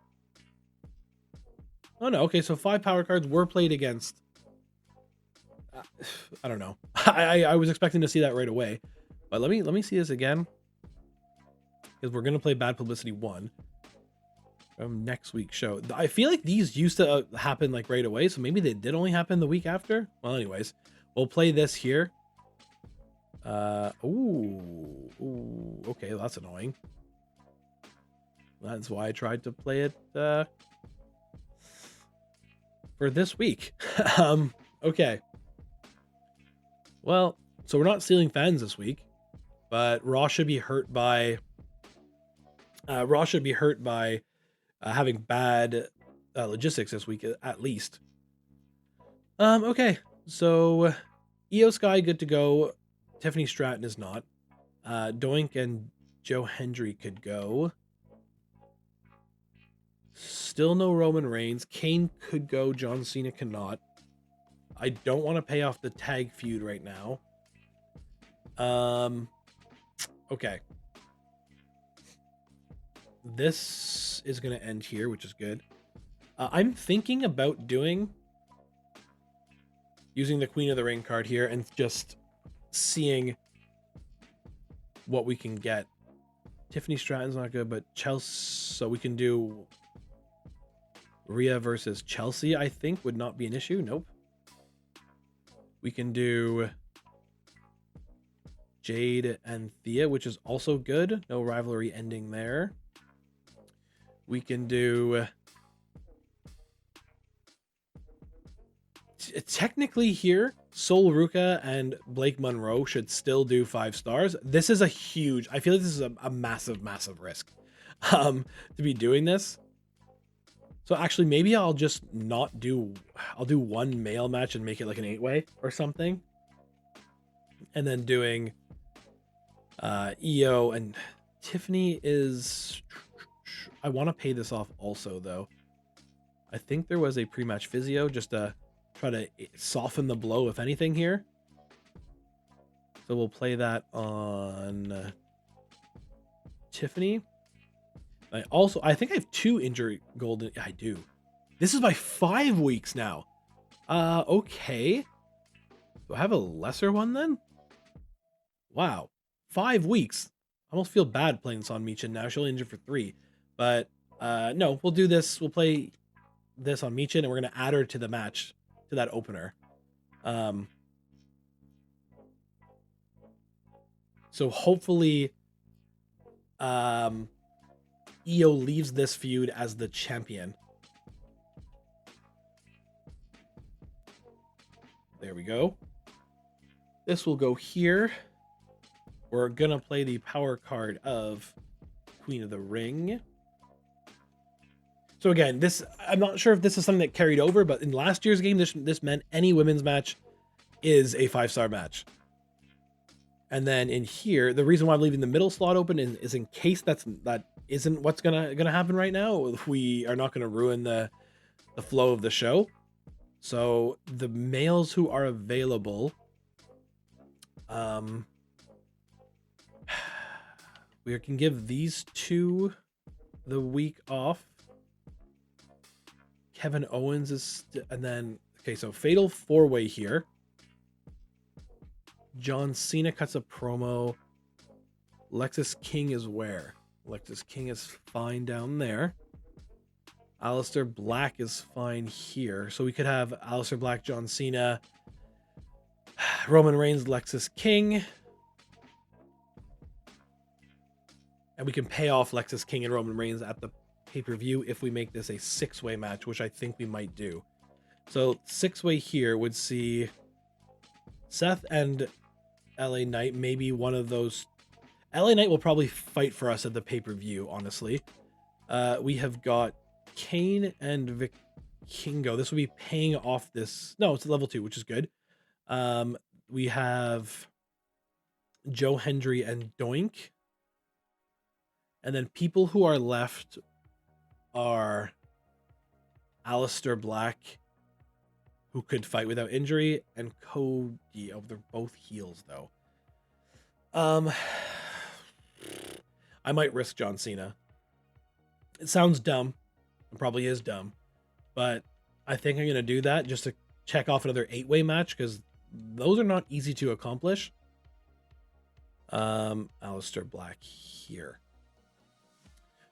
Speaker 1: Oh no, okay, so 5 power cards were played against. I don't know. I was expecting to see that right away, but let me see this again, because we're gonna play Bad Publicity 1 from next week's show. I feel like these used to happen like right away, so maybe they did only happen the week after. Well, anyways, we'll play this here. Ooh, okay, well, that's annoying. That's why I tried to play it for this week. Okay. Well, so we're not stealing fans this week, but Raw should be hurt by having bad logistics this week at least. Okay. So Io Sky good to go. Tiffany Stratton is not. Doink and Joe Hendry could go. Still no Roman Reigns. Kane could go. John Cena cannot. I don't want to pay off the tag feud right now. Okay. This is going to end here, which is good. I'm thinking about using the Queen of the Ring card here and just seeing what we can get. Tiffany Stratton's not good, but Chelsea, so we can do Rhea versus Chelsea, I think would not be an issue. Nope. We can do Jade and Thea, which is also good. No rivalry ending there. We can do technically here, Sol Ruka and Blake Monroe should still do 5 stars. This is a huge, I feel like this is a massive risk to be doing this. So actually maybe I'll just not do, I'll do one male match and make it like an 8-way or something. And then doing Io and Tiffany is, I want to pay this off also though. I think there was a pre-match physio just to try to soften the blow if anything here. So we'll play that on Tiffany. I think I have 2 injury golden. I do. This is by 5 weeks now. Okay. Do I have a lesser one then? Wow. 5 weeks. I almost feel bad playing this on Michin now. She'll injure for 3. But no, we'll do this. We'll play this on Michin and we're going to add her to the match, to that opener. So hopefully Io leaves this feud as the champion. There we go. This will go here. We're gonna play the power card of Queen of the Ring. So again, this, I'm not sure if this is something that carried over, but in last year's game, this meant any women's match is a 5-star match. And then in here, the reason why I'm leaving the middle slot open is in case that isn't what's gonna happen right now. We are not gonna ruin the flow of the show. So the males who are available, we can give these 2 the week off. Kevin Owens is, and then okay, so fatal 4-way here. John Cena cuts a promo. Lexis King is where? Lexis King is fine down there. Aleister Black is fine here. So we could have Aleister Black, John Cena, Roman Reigns, Lexis King. And we can pay off Lexis King and Roman Reigns at the pay-per-view if we make this a 6-way match, which I think we might do. So 6-way here would see Seth and LA Knight, maybe one of those. LA Knight will probably fight for us at the pay-per-view, honestly. We have got Kane and Vikingo. This will be paying off this. No, it's level 2, which is good. We have Joe Hendry and Doink. And then people who are left are Aleister Black, who could fight without injury, and Cody. Oh, they're both heels though. I might risk John Cena. It sounds dumb. It probably is dumb. But I think I'm going to do that just to check off another 8-way match, because those are not easy to accomplish. Aleister Black here.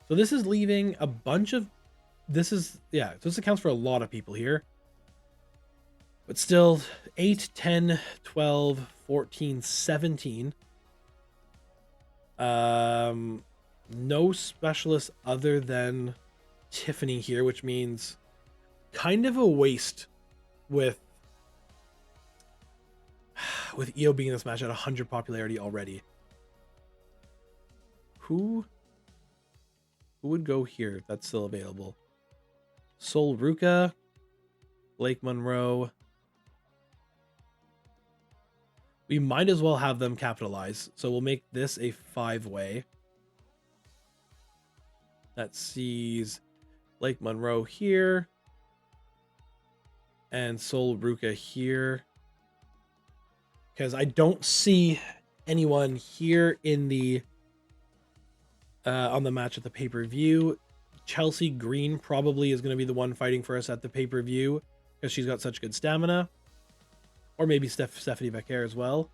Speaker 1: So this is leaving a bunch of, this accounts for a lot of people here. But still, 8, 10, 12, 14, 17. No specialists other than Tiffany here, which means kind of a waste with with Io being in this match at 100 popularity already. Who would go here that's still available? Sol Ruka, Blake Monroe. We might as well have them capitalize. So we'll make this a 5-way. That sees Blake Monroe here. And Sol Ruka here. Because I don't see anyone here in the on the match at the pay-per-view. Chelsea Green probably is going to be the one fighting for us at the pay-per-view because she's got such good stamina. Or maybe Stephanie Becker as well.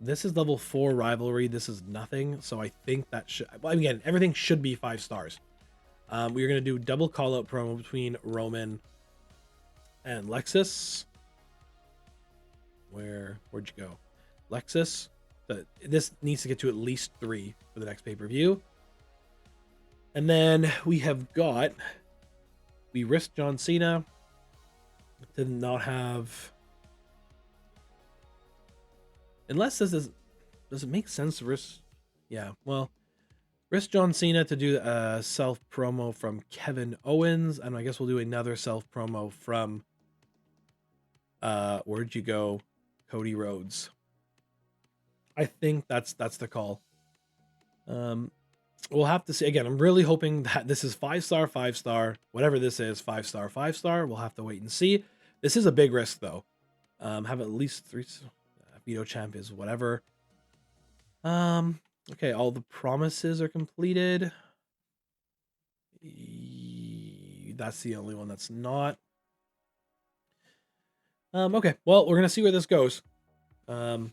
Speaker 1: This is level 4 rivalry. This is nothing. So I think that should... Well, again, everything should be 5 stars. We're going to do double call-out promo between Roman and Lexus. Where'd you go? Lexus. This needs to get to at least 3 for the next pay-per-view. And then we have got... We risked John Cena. Did not have... Unless this is... Does it make sense to risk... Yeah, well... Risk John Cena to do a self-promo from Kevin Owens. And I guess we'll do another self-promo from... where'd you go? Cody Rhodes. I think that's the call. We'll have to see. Again, I'm really hoping that this is 5-star, 5-star. Whatever this is, 5-star, 5-star. We'll have to wait and see. This is a big risk, though. Have at least 3... Veto champ is whatever. Okay, all the promises are completed. That's the only one that's not. Okay, well, we're going to see where this goes. All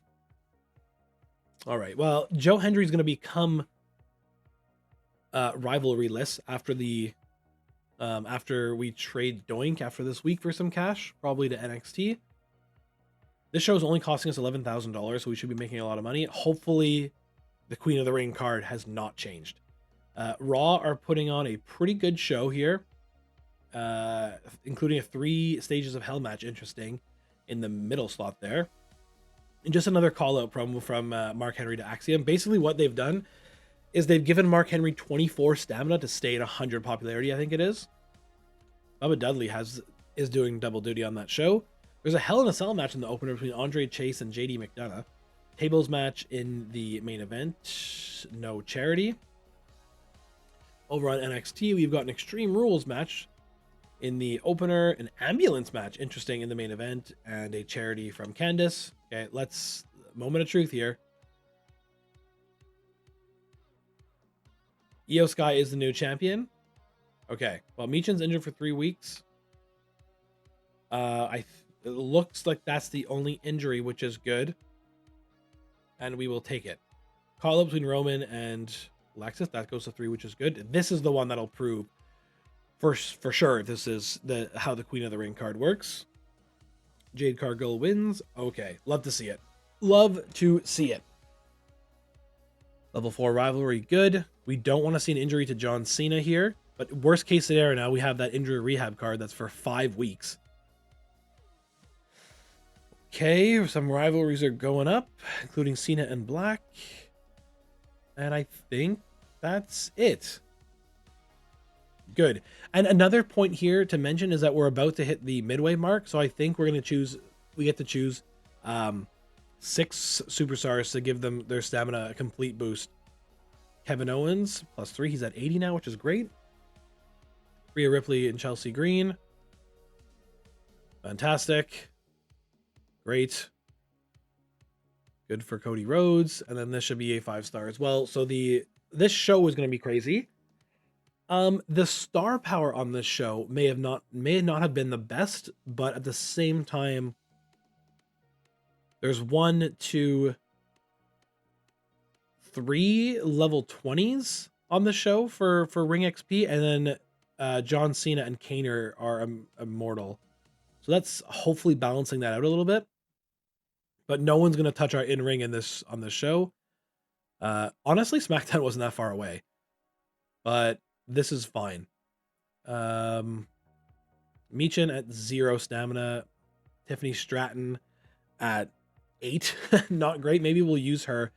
Speaker 1: right, well, Joe Hendry's going to become rivalry-less after the after we trade Doink after this week for some cash, probably to NXT. This show is only costing us $11,000, so we should be making a lot of money. Hopefully, the Queen of the Ring card has not changed. Raw are putting on a pretty good show here, including a 3 Stages of Hell match, interesting, in the middle slot there. And just another call-out promo from Mark Henry to Axiom. Basically, what they've done is they've given Mark Henry 24 stamina to stay at 100 popularity, I think it is. Bubba Dudley is doing double duty on that show. There's a Hell in a Cell match in the opener between Andre Chase and JD McDonough. Tables match in the main event. No charity. Over on NXT, we've got an Extreme Rules match in the opener, an ambulance match, interesting, in the main event, and a charity from Candice. Okay, let's... Moment of truth here. Io Sky is the new champion. Okay, well, Michin's injured for 3 weeks. It looks like that's the only injury, which is good. And we will take it. Call up between Roman and Lexus. That goes to 3, which is good. This is the one that'll prove for sure this is how the Queen of the Ring card works. Jade Cargill wins. Okay, love to see it. Love to see it. Level 4 rivalry, good. We don't want to see an injury to John Cena here. But worst case scenario now, we have that injury rehab card that's for 5 weeks. Okay, some rivalries are going up, including Cena and Black. And I think that's it. Good. And another point here to mention is that we're about to hit the midway mark. So I think we get to choose 6 superstars to give them their stamina a complete boost. Kevin Owens, +3. He's at 80 now, which is great. Rhea Ripley and Chelsea Green. Fantastic. Great. Good for Cody Rhodes. And then this should be a 5-star as well. So this show is going to be crazy. The star power on this show may not have been the best, but at the same time, there's 1, 2, 3 level 20s on the show for Ring XP, and then John Cena and Kane are immortal. So that's hopefully balancing that out a little bit. But no one's going to touch our in-ring on this show. Honestly, SmackDown wasn't that far away. But this is fine. Michin at 0 stamina. Tiffany Stratton at 8. Not great. Maybe we'll use her,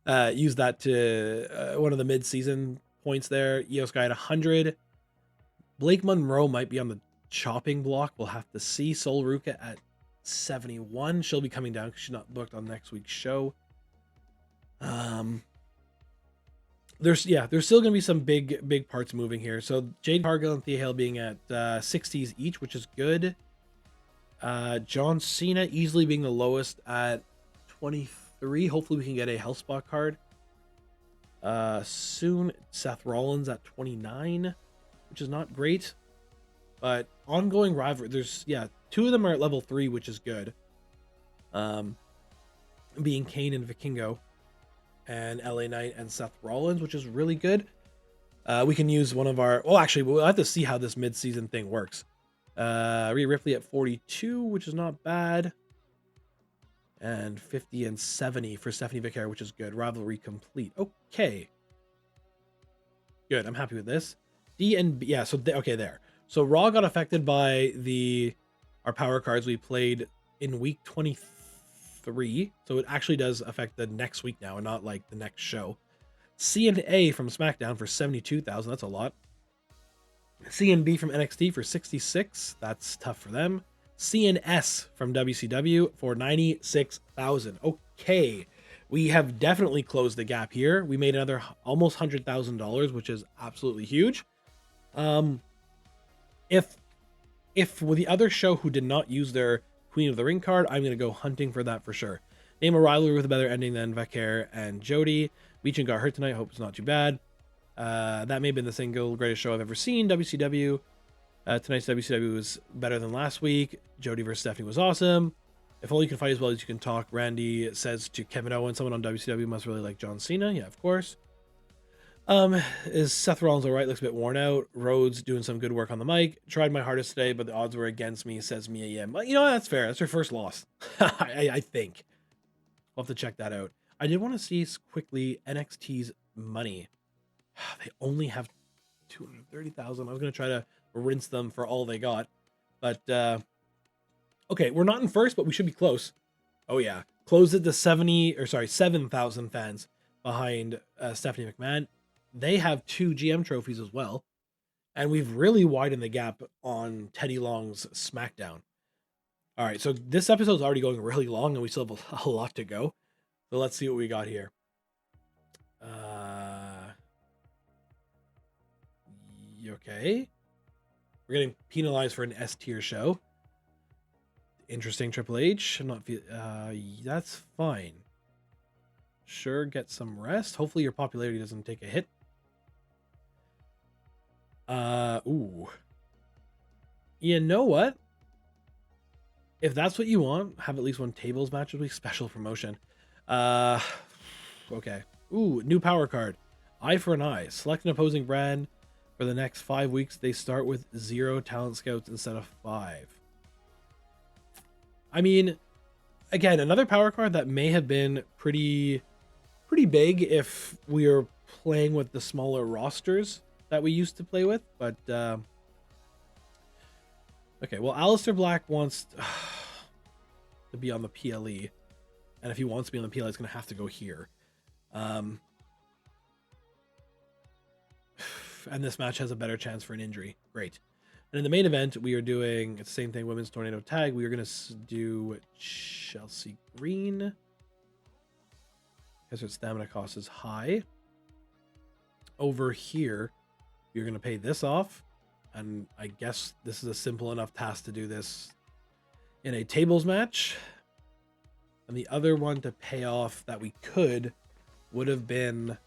Speaker 1: use that to one of the mid-season points there. Io Sky at 100. Blake Monroe might be on the chopping block. We'll have to see. Sol Ruka at 71. She'll be coming down because she's not booked on next week's show. There's still gonna be some big parts moving here. So Jade Cargill and Thea Hale being at 60s each, which is good. John Cena easily being the lowest at 23. Hopefully we can get a health spot card soon. Seth Rollins at 29, which is not great, but ongoing rivalry. There's 2 of them are at level 3, which is good. Being Kane and Vikingo, and LA Knight and Seth Rollins, which is really good. We can use one of our, well, actually we'll have to see how this mid-season thing works. Rhea Ripley at 42, which is not bad, and 50 and 70 for Stephanie Vicaire, which is good. Rivalry complete. Okay, good. I'm happy with this. D and B, okay, there. So Raw got affected by our power cards we played in week 23. So it actually does affect the next week now and not like the next show. C and A from SmackDown for 72,000. That's a lot. C and B from NXT for 66. That's tough for them. C and S from WCW for 96,000. Okay, we have definitely closed the gap here. We made another almost $100,000, which is absolutely huge. If with the other show who did not use their Queen of the Ring card, I'm going to go hunting for that for sure. Name a rivalry with a better ending than Vicaire and Jody. Meechin got hurt tonight. Hope it's not too bad. That may have been the single greatest show I've ever seen. WCW. Tonight's WCW was better than last week. Jody versus Stephanie was awesome. If only you can fight as well as you can talk. Randy says to Kevin Owens, someone on WCW must really like John Cena. Yeah, of course. Is Seth Rollins alright? Looks a bit worn out. Rhodes doing some good work on the mic. Tried my hardest today, but the odds were against me, says Mia Yim. But you know, that's fair. That's her first loss. I think. We'll have to check that out. I did want to see quickly NXT's money. They only have 230,000. I was going to try to rinse them for all they got. But, okay, we're not in first, but we should be close. Oh, yeah. Close it to 7,000 fans behind Stephanie McMahon. They have 2 GM trophies as well. And we've really widened the gap on Teddy Long's SmackDown. All right, so this episode's already going really long, and we still have a lot to go. So let's see what we got here. Okay. We're getting penalized for an S tier show. Interesting, Triple H. I'm not that's fine. Sure, get some rest. Hopefully your popularity doesn't take a hit. Ooh. You know what? If that's what you want, have at least one tables match with me. Special promotion. Okay. Ooh, new power card. Eye for an eye. Select an opposing brand. For the next 5 weeks, they start with 0 talent scouts instead of 5. I mean, again, another power card that may have been pretty big if we were playing with the smaller rosters that we used to play with. But, okay, well, Aleister Black wants to be on the PLE. And if he wants to be on the PLE, it's going to have to go here. And this match has a better chance for an injury. Great. And in the main event, we are doing the same thing, women's tornado tag. We are going to do Chelsea Green because her stamina cost is high. Over here, you're going to pay this off. And I guess this is a simple enough task to do this in a tables match. And the other one to pay off that we could would have been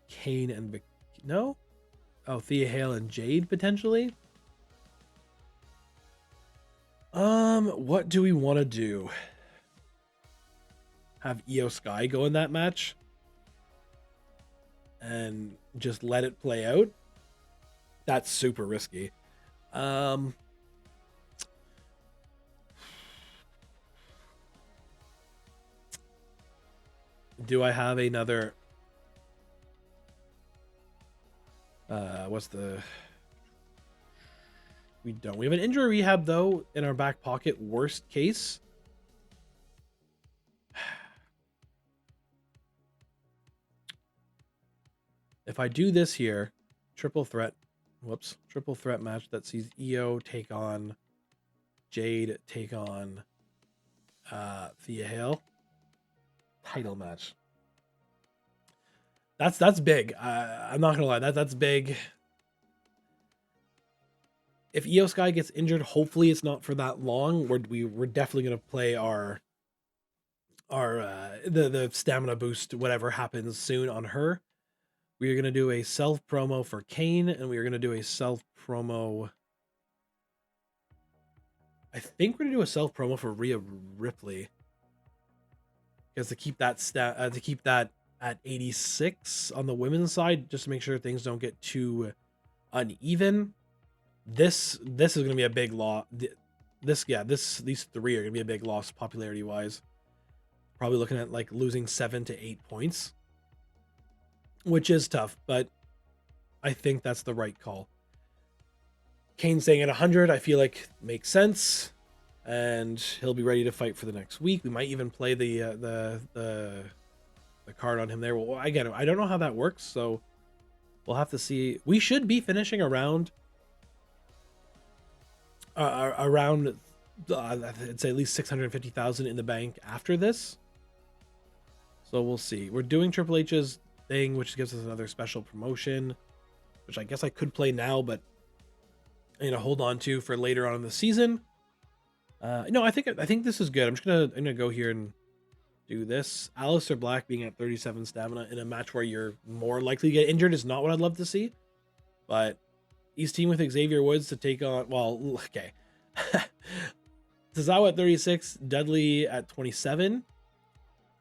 Speaker 1: Kane and no? Oh, Thea Hale and Jade potentially. What do we want to do? Have Io Sky go in that match and just let it play out? That's super risky. Do I have another? We don't. We have an injury rehab, though, in our back pocket. Worst case. If I do this here, triple threat match that sees Io take on Jade, take on Thea Hale. Title match. That's big. I'm not gonna lie, that's big. If Io Sky gets injured, hopefully it's not for that long. We're definitely gonna play our the stamina boost, whatever happens soon on her. We are gonna do a self promo for Kane, and we are gonna do a self promo. I think we're gonna do a self promo for Rhea Ripley, because to keep that at 86 on the women's side, just to make sure things don't get too uneven. This is gonna be a big loss. These three are gonna be a big loss popularity wise. Probably looking at like losing 7 to 8 points, which is tough, but I think that's the right call. Kane staying at 100, I feel like makes sense, and he'll be ready to fight for the next week. We might even play the card on him there. Well, I get it. I don't know how that works, so we'll have to see. We should be finishing around I'd say at least 650,000 in the bank after this. So we'll see. We're doing Triple H's thing, which gives us another special promotion, which I guess I could play now, but hold on to for later on in the season. No, I think this is good. I'm gonna go here and do this. Aleister Black being at 37 stamina in a match where you're more likely to get injured is not what I'd love to see. But he's teaming with Xavier Woods to take on, well, okay. Tozawa at 36, Dudley at 27.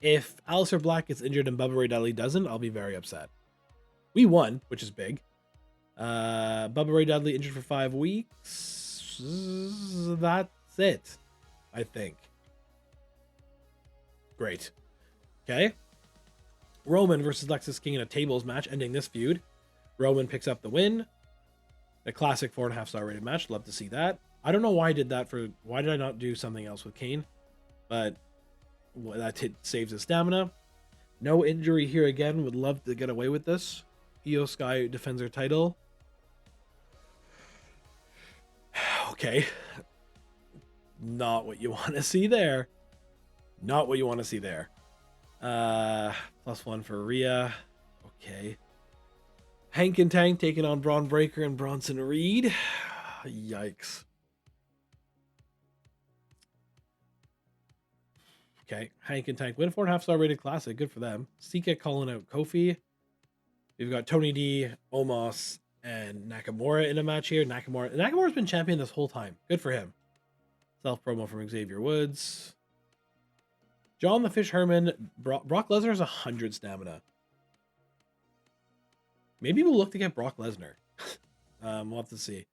Speaker 1: If Aleister Black gets injured and Bubba Ray Dudley doesn't, I'll be very upset. We won, which is big. Bubba Ray Dudley injured for 5 weeks. That's it, I think. Great. Okay. Roman versus Lexus King in a tables match, ending this feud. Roman picks up the win. A classic 4.5 star rated match. Love to see that. I don't know why I did that why did I not do something else with Kane? But that saves his stamina. No injury here again. Would love to get away with this. Io Sky defends her title. Okay. Not what you want to see there. Not what you want to see there. +1 for Rhea. Okay. Hank and Tank taking on Braun Breaker and Bronson Reed. Yikes. Okay. Hank and Tank win 4.5 star rated classic. Good for them. Sika calling out Kofi. We've got Tony D, Omos, and Nakamura in a match here. Nakamura's been champion this whole time. Good for him. Self promo from Xavier Woods. John the Fish Herman. Brock Lesnar has 100 stamina. Maybe we'll look to get Brock Lesnar. We'll have to see.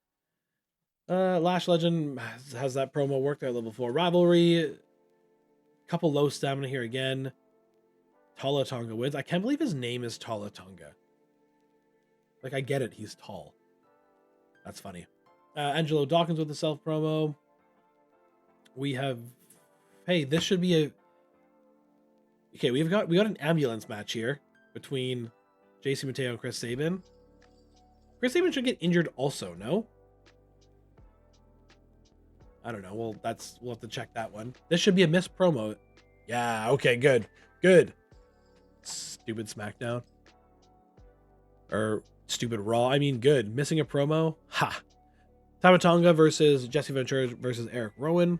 Speaker 1: Lash Legend has that promo worked at level 4 rivalry. Couple low stamina here again. Tala Tonga wins. I can't believe his name is Tala Tonga. Like, I get it. He's tall. That's funny. Angelo Dawkins with the self promo. We have... Hey, this should be a... Okay, we got an ambulance match here between JC Mateo and Chris Sabin. Chris Sabin should get injured also, no? I don't know. Well, we'll have to check that one. This should be a missed promo. Yeah, okay, good. Good. Stupid SmackDown. Or stupid Raw. I mean, good. Missing a promo? Ha! Tama Tonga versus Jesse Ventura versus Eric Rowan.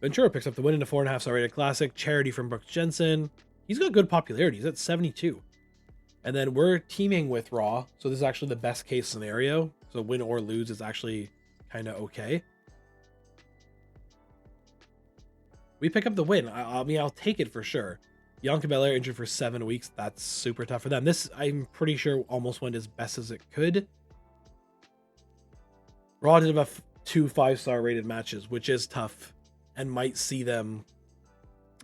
Speaker 1: Ventura picks up the win in a 4.5 star rated classic. Charity from Brooks Jensen. He's got good popularity. He's at 72. And then we're teaming with Raw. So this is actually the best case scenario. So win or lose is actually kind of okay. We pick up the win. I mean, I'll take it for sure. Bianca Belair injured for 7 weeks. That's super tough for them. This, I'm pretty sure, almost went as best as it could. Raw did have 2 5-star rated matches, which is tough and might see them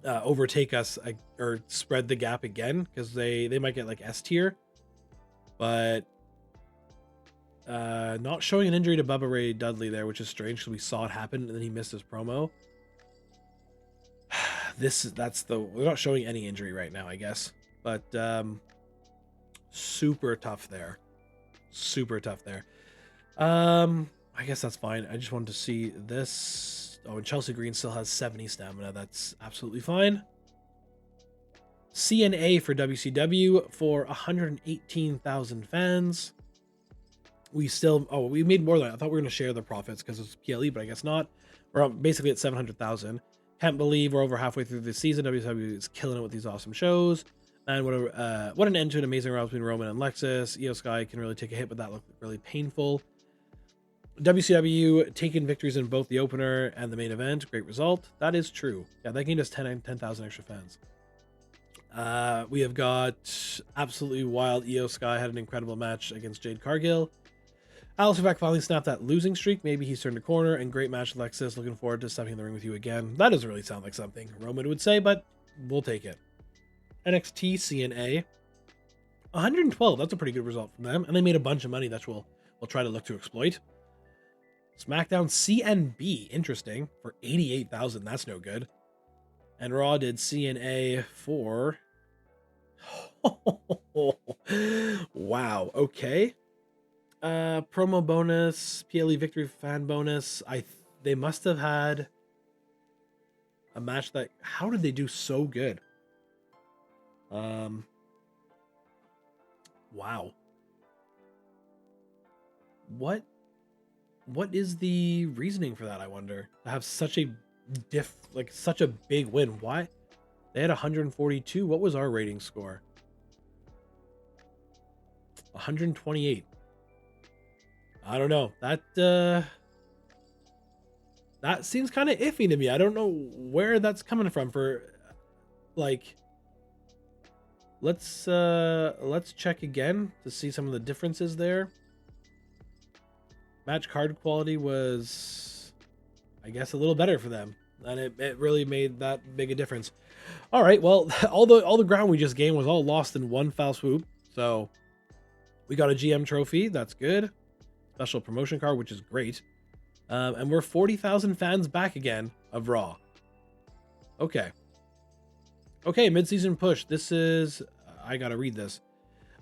Speaker 1: overtake us or spread the gap again, because they might get like S tier. But Not showing an injury to Bubba Ray Dudley there, which is strange because we saw it happen and then he missed his promo. We're not showing any injury right now, I guess. But super tough there. Super tough there. I guess that's fine. I just wanted to see this. Oh, and Chelsea Green still has 70 stamina. That's absolutely fine. CNA for WCW for 118,000 fans. We made more than that. I thought we were going to share the profits because it's PLE, but I guess not. We're basically at 700,000. Can't believe we're over halfway through the season. WCW is killing it with these awesome shows. And what an end to an amazing round between Roman and Lexus. Io Sky can really take a hit, but that looked really painful. WCW taking victories in both the opener and the main event. Great result. That is true. Yeah, that gained us 10,000 extra fans. We have got absolutely wild. Io Sky had an incredible match against Jade Cargill. Alistair Beck finally snapped that losing streak. Maybe he's turned a corner. And great match, Lexus. Looking forward to stepping in the ring with you again. That doesn't really sound like something Roman would say, but we'll take it. NXT CNA 112. That's a pretty good result from them, and they made a bunch of money that we'll try to look to exploit. SmackDown CNB, interesting, for 88,000. That's no good. And Raw did CNA for wow. Okay. Promo bonus, PLE victory fan bonus. They must have had a match that. How did they do so good? Wow. What is the reasoning for that, I wonder? To have such a such a big win. Why? They had 142. What was our rating score? 128. I don't know. That seems kind of iffy to me. I don't know where that's coming from for like. Let's check again to see some of the differences there. Match card quality was, I guess, a little better for them, and it really made that big a difference. All right, well, all the ground we just gained was all lost in one foul swoop. So we got a GM trophy. That's good. Special promotion card, which is great. And we're 40,000 fans back again of Raw. Okay. Okay, mid-season push. This is... I gotta read this.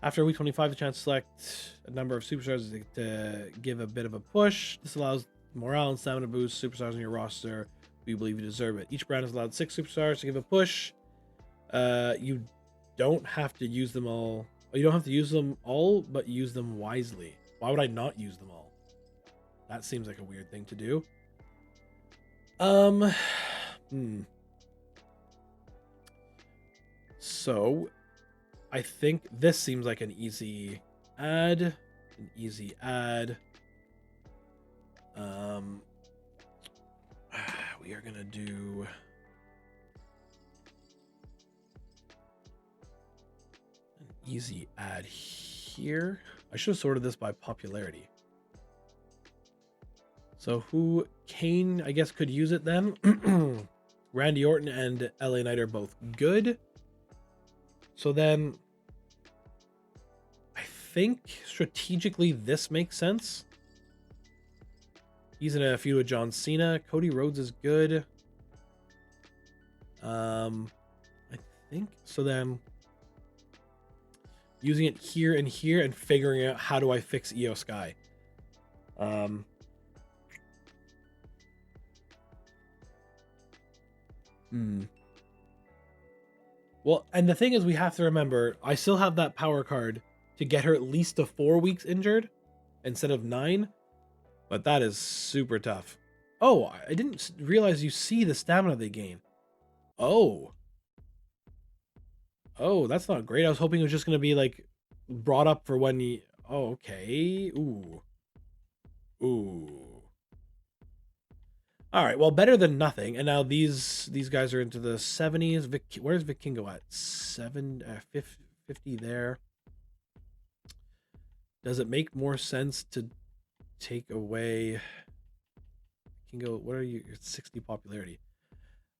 Speaker 1: After week 25, the chance to select a number of superstars to give a bit of a push. This allows morale and stamina boost superstars on your roster. We believe you deserve it. Each brand has allowed 6 superstars to give a push. You don't have to use them all. You don't have to use them all, but use them wisely. Why would I not use them all? That seems like a weird thing to do. So, I think this seems like an easy add. We are gonna do an easy add here. I should have sorted this by popularity. So who Kane, I guess, could use it then? Randy Orton and LA Knight are both good. So then I think strategically this makes sense. He's in a feud with John Cena. Cody Rhodes is good. I think so. Then using it here and here and figuring out how do I fix Io Sky. Well, and the thing is, we have to remember, I still have that power card to get her at least to 4 weeks injured instead of 9. But that is super tough. Oh, I didn't realize you see the stamina they gain. Oh, that's not great. I was hoping it was just going to be like brought up for when you... Oh, okay. Ooh. All right, well, better than nothing. And now these guys are into the 70s. Where's Vikingo at? 50 there. Does it make more sense to take away Vikingo? What are you? 60 popularity.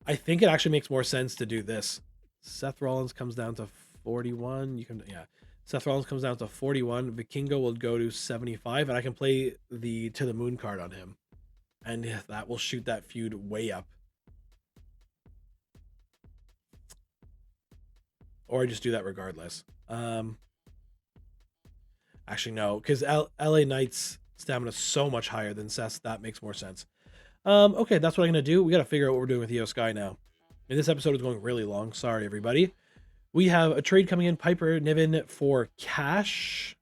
Speaker 1: I think it actually makes more sense to do this. Seth Rollins comes down to 41. You can, yeah. Seth Rollins comes down to 41. Vikingo will go to 75, and I can play the To the Moon card on him. And that will shoot that feud way up. Or I just do that regardless. Actually, no, because LA Knight's stamina is so much higher than Seth's. That makes more sense. Okay, that's what I'm going to do. We got to figure out what we're doing with Io Sky now. And this episode is going really long. Sorry, everybody. We have a trade coming in. Piper Niven for cash.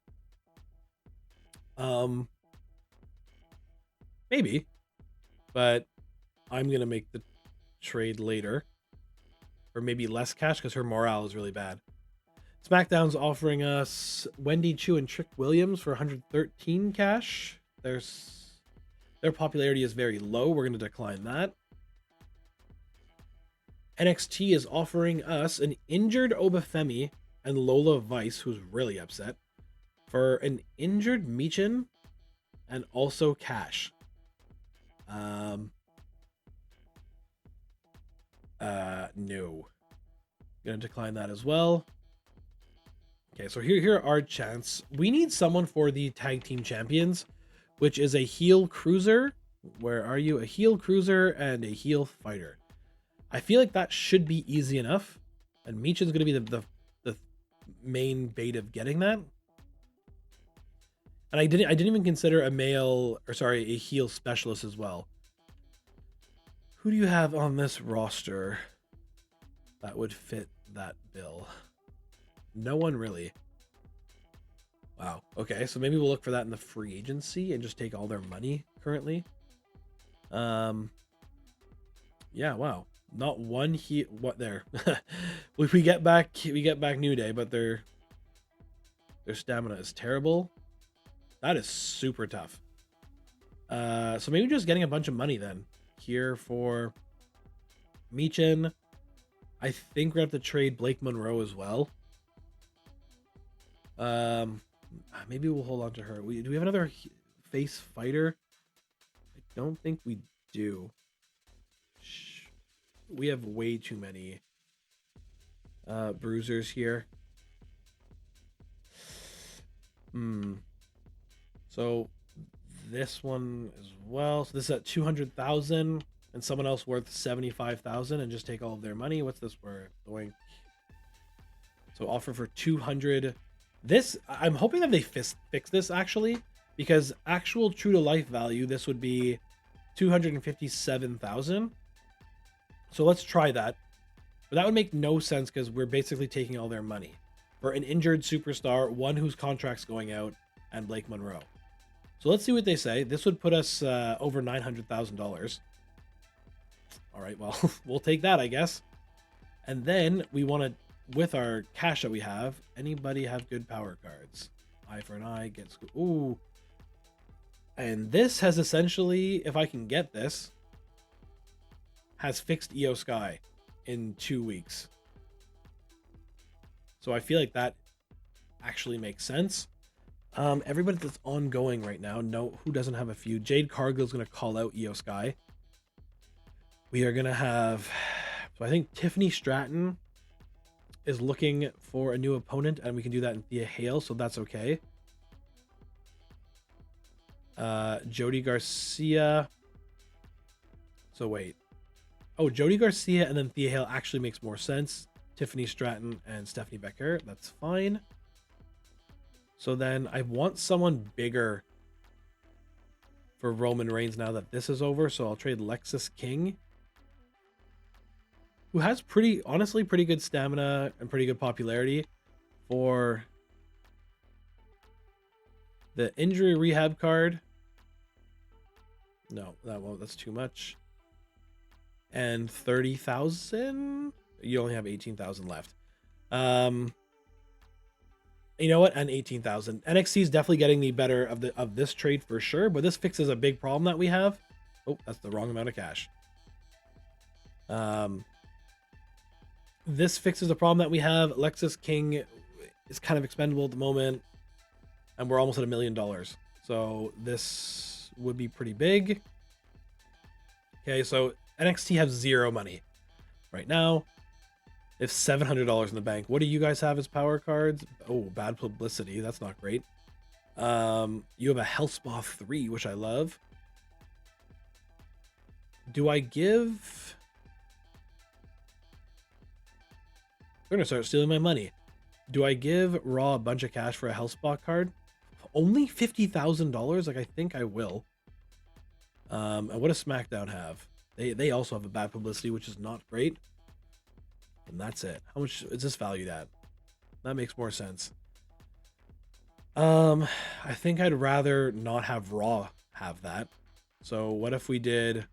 Speaker 1: Maybe. But I'm going to make the trade later. Or maybe less cash because her morale is really bad. SmackDown's offering us Wendy Chu and Trick Williams for 113 cash. Their popularity is very low. We're going to decline that. NXT is offering us an injured Obafemi and Lola Vice, who's really upset, for an injured Michin and also cash. No. Gonna decline that as well. Okay, so here are our chants. We need someone for the tag team champions, which is a heel cruiser. Where are you? A heel cruiser and a heel fighter. I feel like that should be easy enough. And Michin's gonna be the main bait of getting that. And I didn't even consider a heel specialist as well. Who do you have on this roster that would fit that bill? No one really. Wow. Okay, so maybe we'll look for that in the free agency and just take all their money currently. Yeah, wow. Not one what there. we get back New Day, but their stamina is terrible. That is super tough. So maybe just getting a bunch of money then. Here for Michin. I think we're gonna have to trade Blake Monroe as well. Maybe we'll hold on to her. Do we have another face fighter? I don't think we do. We have way too many bruisers here. So this one as well. So this is at 200,000 and someone else worth 75,000 and just take all of their money. What's this worth? Doink. So offer for 200. This, I'm hoping that they fix this actually, because actual true to life value, this would be 257,000. So let's try that. But that would make no sense because we're basically taking all their money for an injured superstar, one whose contract's going out, and Blake Monroe. So let's see what they say. This would put us over $900,000. All right, well, we'll take that, I guess. And then we want to, with our cash that we have, anybody have good power cards? Eye for an eye, gets, ooh. And this has essentially, if I can get this, has fixed Io Sky in 2 weeks. So I feel like that actually makes sense. Everybody that's ongoing right now, no, who doesn't have a feud? Jade Cargill's going to call out Io Sky. We are going to have, so I think Tiffany Stratton is looking for a new opponent, and we can do that in Thea Hale, so that's okay. Jody Garcia. So wait. Oh, Jody Garcia and then Thea Hale actually makes more sense. Tiffany Stratton and Stephanie Becker. That's fine. So then I want someone bigger for Roman Reigns now that this is over. So I'll trade Lexis King, who has honestly pretty good stamina and pretty good popularity, for the injury rehab card. No, that's too much. And 30,000. You only have 18,000 left. You know what? And 18,000. NXT is definitely getting the better of this trade for sure, but this fixes a big problem that we have. Oh, that's the wrong amount of cash. This fixes the problem that we have. Lexis King is kind of expendable at the moment, and we're almost at $1 million. So this would be pretty big. Okay, so NXT has zero money right now. If $700 in the bank. What do you guys have as power cards? Oh, bad publicity. That's not great. You have a Hellspaw 3, which I love. Do I give... They're gonna start stealing my money. Do I give Raw a bunch of cash for a Hellspaw card? Only $50,000? Like, I think I will. And what does SmackDown have? They also have a bad publicity, which is not great. And that's it. How much is this valued at? That makes more sense. I think I'd rather not have Raw have that. So what if we did...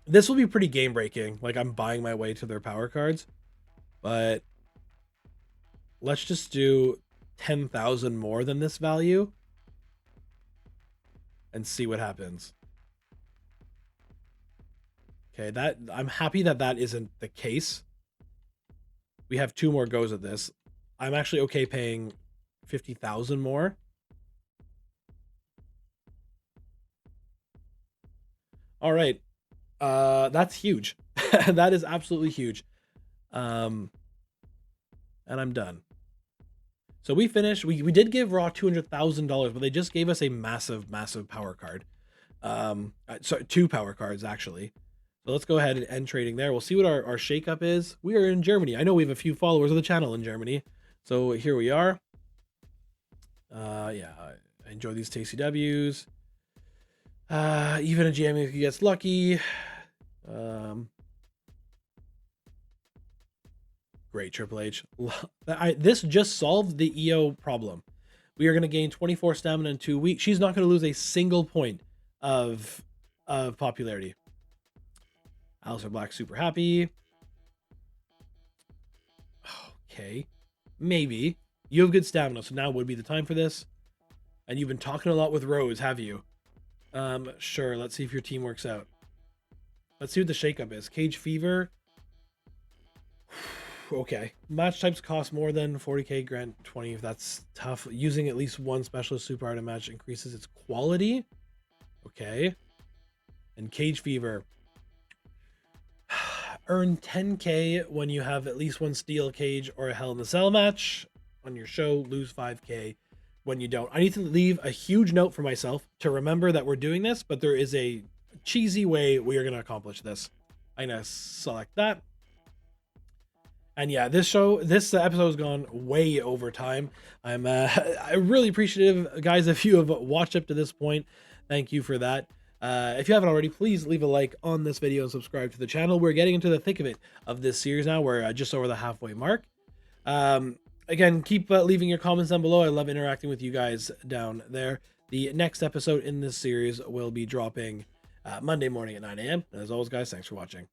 Speaker 1: This will be pretty game breaking. Like, I'm buying my way to their power cards. But let's just do 10,000 more than this value and see what happens. Okay, that I'm happy that that isn't the case. We have 2 more goes at this. I'm actually okay paying 50,000 more. All right. That's huge. That is absolutely huge. And I'm done. So we finished. We did give Raw $200,000, but they just gave us a massive power card. Sorry, 2 power cards actually. So let's go ahead and end trading there. We'll see what our shakeup is. We are in Germany. I know we have a few followers of the channel in Germany. So here we are. Yeah, I enjoy these tasty W's. Even a GM if he gets lucky. Great, Triple H. This just solved the EO problem. We are going to gain 24 stamina in 2 weeks. She's not going to lose a single point of popularity. Alistair Black super happy. Okay, maybe. You have good stamina, so now would be the time for this. And you've been talking a lot with Rose, have you? Sure, let's see if your team works out. Let's see what the shakeup is. Cage Fever. Okay. Match types cost more than 40k, grant 20 if that's tough. Using at least one specialist super item match increases its quality. Okay. And Cage Fever. Earn 10k when you have at least one steel cage or a Hell in the Cell match on your show. Lose 5k when you don't. I need to leave a huge note for myself to remember that we're doing this, but there is a cheesy way we are going to accomplish this. I'm going to select that. And yeah, this episode has gone way over time. I'm really appreciative, guys, if you have watched up to this point. Thank you for that. If you haven't already, please leave a like on this video and subscribe to the channel. We're getting into the thick of it of this series now. We're just over the halfway mark. Again, keep leaving your comments down below. I love interacting with you guys down there. The next episode in this series will be dropping Monday morning at 9 a.m. And as always, guys, thanks for watching.